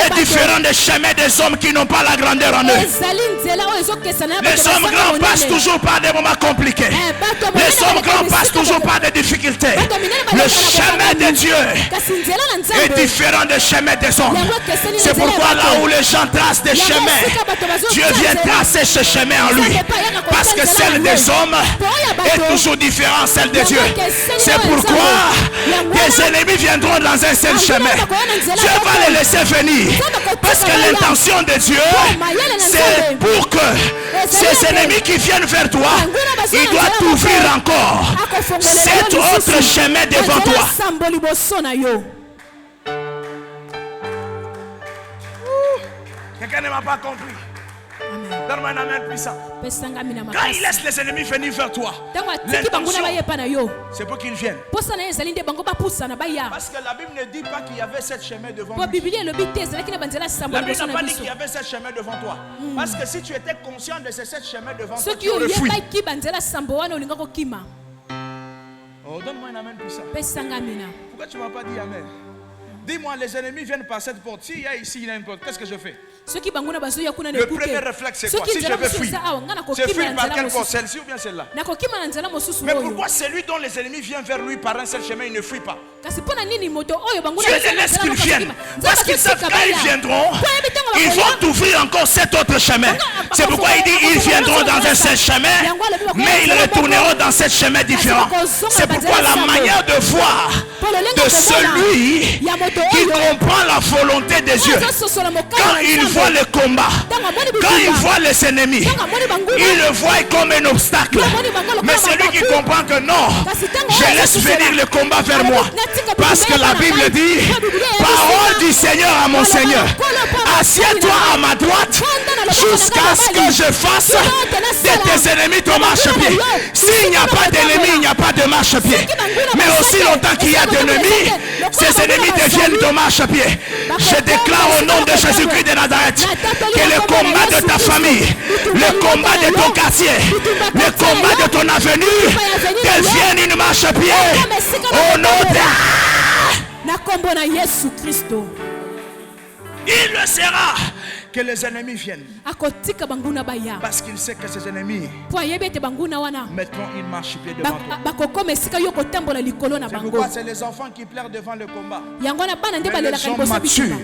A: est différent des chemins des hommes qui n'ont pas la grandeur en eux. Les hommes grands passent toujours par des moments compliqués. Les hommes grands passent toujours par des difficultés. Le chemin de Dieu est différent des chemins des hommes. C'est pourquoi là où les gens tracent des chemins, Dieu vient tracer ce chemin en lui. Parce que celle des hommes est toujours différente de celle de Dieu. C'est pourquoi tes ennemis viendront dans un seul chemin. Dieu va les laisser venir. Parce que l'intention de Dieu, c'est pour que ces ennemis qui viennent vers toi, il doit t'ouvrir encore cet autre chemin devant toi. Quelqu'un ne m'a pas compris. Donne-moi un amen puissant. Quand il laisse les ennemis venir vers toi, l'intention, c'est pour qu'ils viennent. Parce que la Bible ne dit pas qu'il y avait sept chemins devant toi. La Bible n'a pas dit qu'il y avait sept chemins devant toi. Parce que si tu étais conscient de ces sept chemins devant toi, tu aurais fui. Oh, donne-moi un amen puissant. Pourquoi tu ne m'as pas dit amen? Dis-moi, les ennemis viennent par cette porte. S'il y a ici une porte, qu'est-ce que je fais? Le premier réflexe, c'est quoi? Si je veux fuir, je fuis par quelle porte? Celle-ci ou bien celle-là? Mais pourquoi celui dont les ennemis viennent vers lui par un seul chemin, il ne fuit pas? Dieu les laisse qu'ils viennent. Parce qu'ils savent quand ils viendront, ils vont ouvrir encore cet autre chemin. C'est pourquoi il dit ils viendront dans un seul chemin, mais ils retourneront dans cet chemin différent. C'est pourquoi la manière de voir de celui qui comprend la volonté des yeux, quand il voit le combat, quand il voit les ennemis, il le voit comme un obstacle. Mais celui qui comprend que non, je laisse venir le combat vers moi. Parce que la Bible dit, parole du Seigneur à mon Seigneur, assieds-toi à ma droite jusqu'à ce que je fasse de tes ennemis ton marchepied. S'il n'y a pas d'ennemis, il n'y a pas de marchepied. Mais aussi longtemps qu'il y a d'ennemis, ces ennemis deviennent ton marchepied. Je déclare au nom de Jésus-Christ de Nazareth que le combat de ta famille, le combat de ton quartier, le combat de ton avenue devienne une marchepied au nom de il le sera que les ennemis viennent. Parce qu'il sait que ses ennemis mettront une marche-pied devant toi. C'est pourquoi c'est les enfants qui pleurent devant le combat. Mais les gens matures,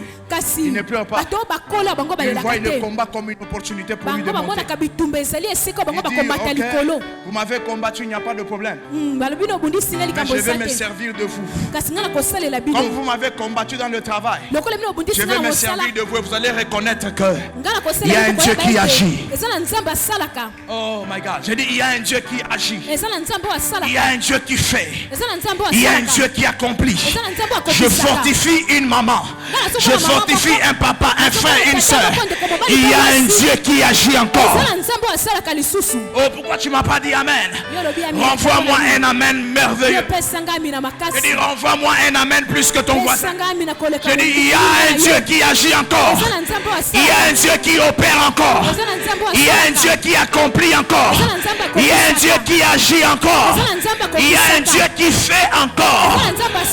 A: ils ne pleurent pas. Ils voient le combat comme une opportunité pour lui de monter. Il dit, ok, vous m'avez combattu, il n'y a pas de problème. Mais je vais me servir de vous. Comme vous m'avez combattu dans le travail, je vais me servir de vous et vous allez reconnaître que il y a un Dieu qui agit. Oh my God. J'ai dit il y a un Dieu qui agit. Il y a un Dieu qui fait. Il y a un Dieu qui accomplit. Je fortifie une maman. Je fortifie un papa, un frère, une soeur. Il y a un Dieu qui agit encore. Oh, pourquoi tu m'as pas dit amen? Renvoie-moi un amen merveilleux. Je dis renvoie-moi un amen plus que ton voisin. Je dis il y a un Dieu qui agit encore. Il y a un Dieu qui opère encore. Il y a un Dieu qui accomplit encore. Il y a un Dieu qui agit encore. Il y a un Dieu qui fait encore.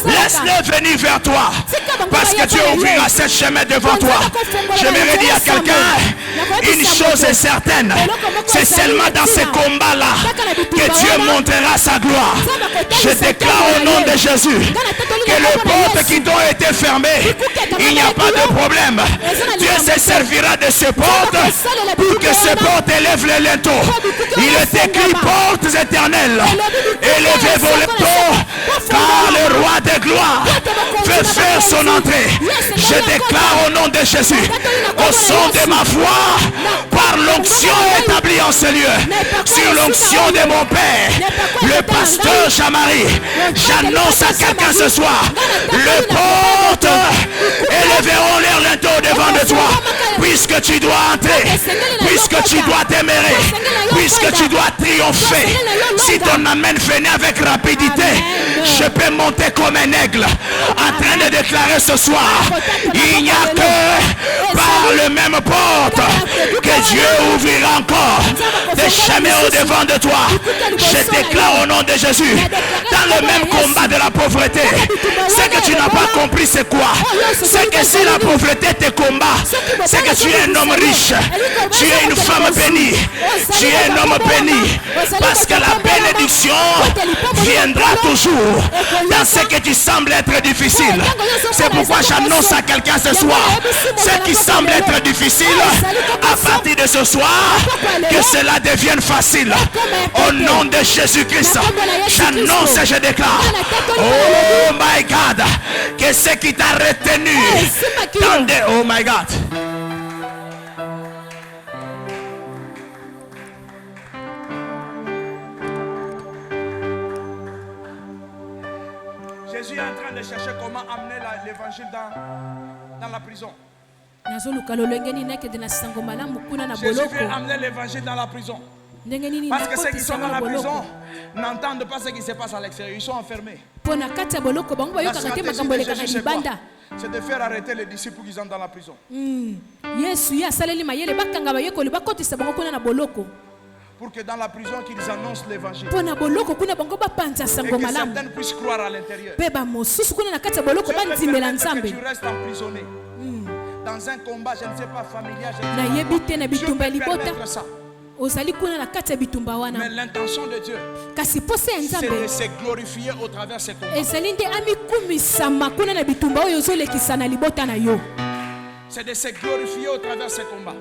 A: Laisse-le venir vers toi. Parce que Dieu ouvrira ce chemin devant toi. J'aimerais dire à quelqu'un, une chose est certaine. C'est seulement dans ces combats-là que Dieu montrera sa gloire. Je déclare au nom de Jésus que les portes qui t'ont été fermées, il n'y a pas de problème. Dieu se servira de ces portes pour que ces portes élèvent les linteaux. Il est écrit portes éternelles. Élevez vos linteaux, car le roi de gloire veut faire son entrée. Je déclare au nom de Jésus, au son de ma voix, par l'onction établie en ce lieu, sur l'onction de mon Père, le pasteur Jean-Marie, j'annonce à quelqu'un ce soir, les portes élèveront leurs linteaux devant de toi, puisque tu dois entrer, puisque tu dois demeurer, puisque tu dois triompher. Si ton amen venait avec rapidité, je peux monter comme un aigle, en train de déclarer ce soir, il n'y a que par le même porte que Dieu ouvrira encore des chemins au devant de toi. Je déclare au nom de Jésus, dans le même combat de la pauvreté, ce que tu n'as pas compris c'est quoi? C'est que si la pauvreté te combat, c'est que tu es un homme riche, tu es une femme bénie, tu es un homme béni, parce que la bénédiction viendra toujours dans ce que tu sembles être difficile. C'est pourquoi j'annonce à quelqu'un ce soir, ce qui semble être difficile, à partir de ce soir, que cela devienne facile. Au nom de Jésus-Christ, j'annonce et je déclare, oh my God, que ce qui t'a retenu, oh my God. Jésus est en train de chercher comment amener l'évangile dans la prison. Jésus veut amener l'évangile dans la prison. Parce que ceux qui sont dans la prison n'entendent pas ce qui se passe à l'extérieur. Ils sont enfermés. La stratégie de Jésus, c'est quoi? C'est de faire arrêter les disciples qui sont dans la prison. pour que dans la prison qu'ils annoncent l'évangile. Et que certains puissent croire à l'intérieur. Je que tu restes emprisonné. Dans un combat, je ne sais pas, familial, Dieu peut permettre ça. Mais l'intention de Dieu, c'est de se glorifier au travers de ces combats. C'est de se glorifier au travers de ces combats.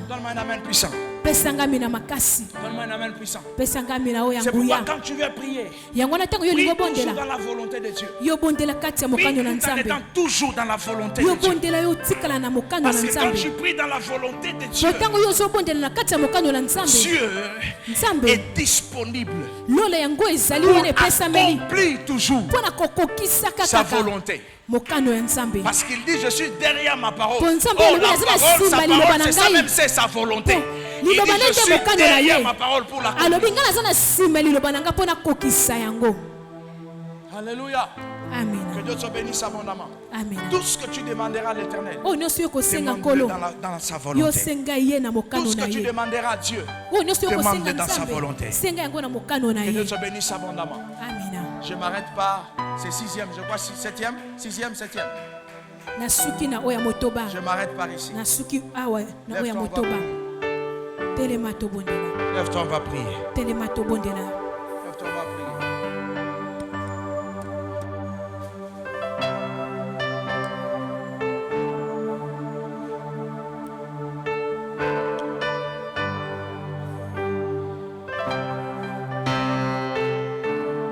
A: Donne-moi un amen puissant. Donne-moi un amen puissant. C'est pourquoi quand tu veux prier, prie toujours dans la volonté de Dieu. Prie en étant toujours dans la volonté de Dieu. Parce que quand tu pries dans la volonté de Dieu, Dieu est disponible pour accomplir toujours sa volonté. Parce qu'il dit, je suis derrière ma parole. Oh, sa parole, c'est ça même, c'est sa volonté. Il dit, je suis derrière ma parole pour l'accomplir. Alléluia.
B: Amen.
A: Que Dieu te bénisse abondamment.
B: Amen.
A: Tout ce que tu demanderas à l'Éternel, demande-le dans sa volonté. Tout ce que tu demanderas à Dieu, demande-le dans sa volonté. Que Dieu te bénisse abondamment.
B: Amen.
A: Je ne m'arrête pas, c'est 6e, je crois 7e. Je m'arrête par ici. Lève-toi, on va prier. Lève-toi, on va prier.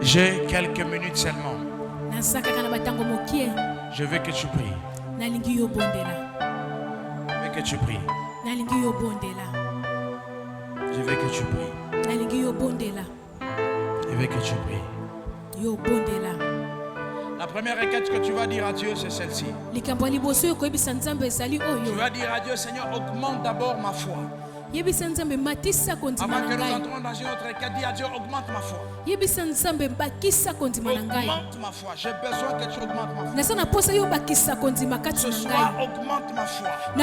A: J'ai quelques minutes seulement. Je veux que tu pries. Je veux que tu pries. Je veux que tu pries. Je veux que tu pries. La première requête que tu vas dire à Dieu, c'est celle-ci. Tu vas dire à Dieu, Seigneur, augmente d'abord ma foi. Avant que nous entrons dans une autre requête, dis à Dieu, augmente ma foi. Augmente ma foi. J'ai besoin que tu augmentes ma foi. Ce soir, augmente ma foi. Que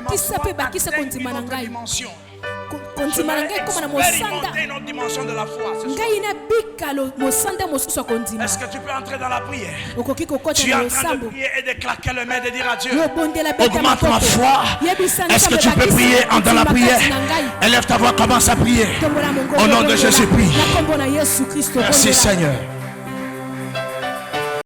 A: ma foi atteigne une autre dimension. Je vais expérimenter une autre dimension de la foi. Est-ce que tu peux entrer dans la prière? Tu es en train de prier et de claquer le main et de dire à Dieu, augmente ma foi. Est-ce que tu peux prier dans la prière? Élève ta voix, commence à prier. Au nom de Jésus, prie. Merci Seigneur.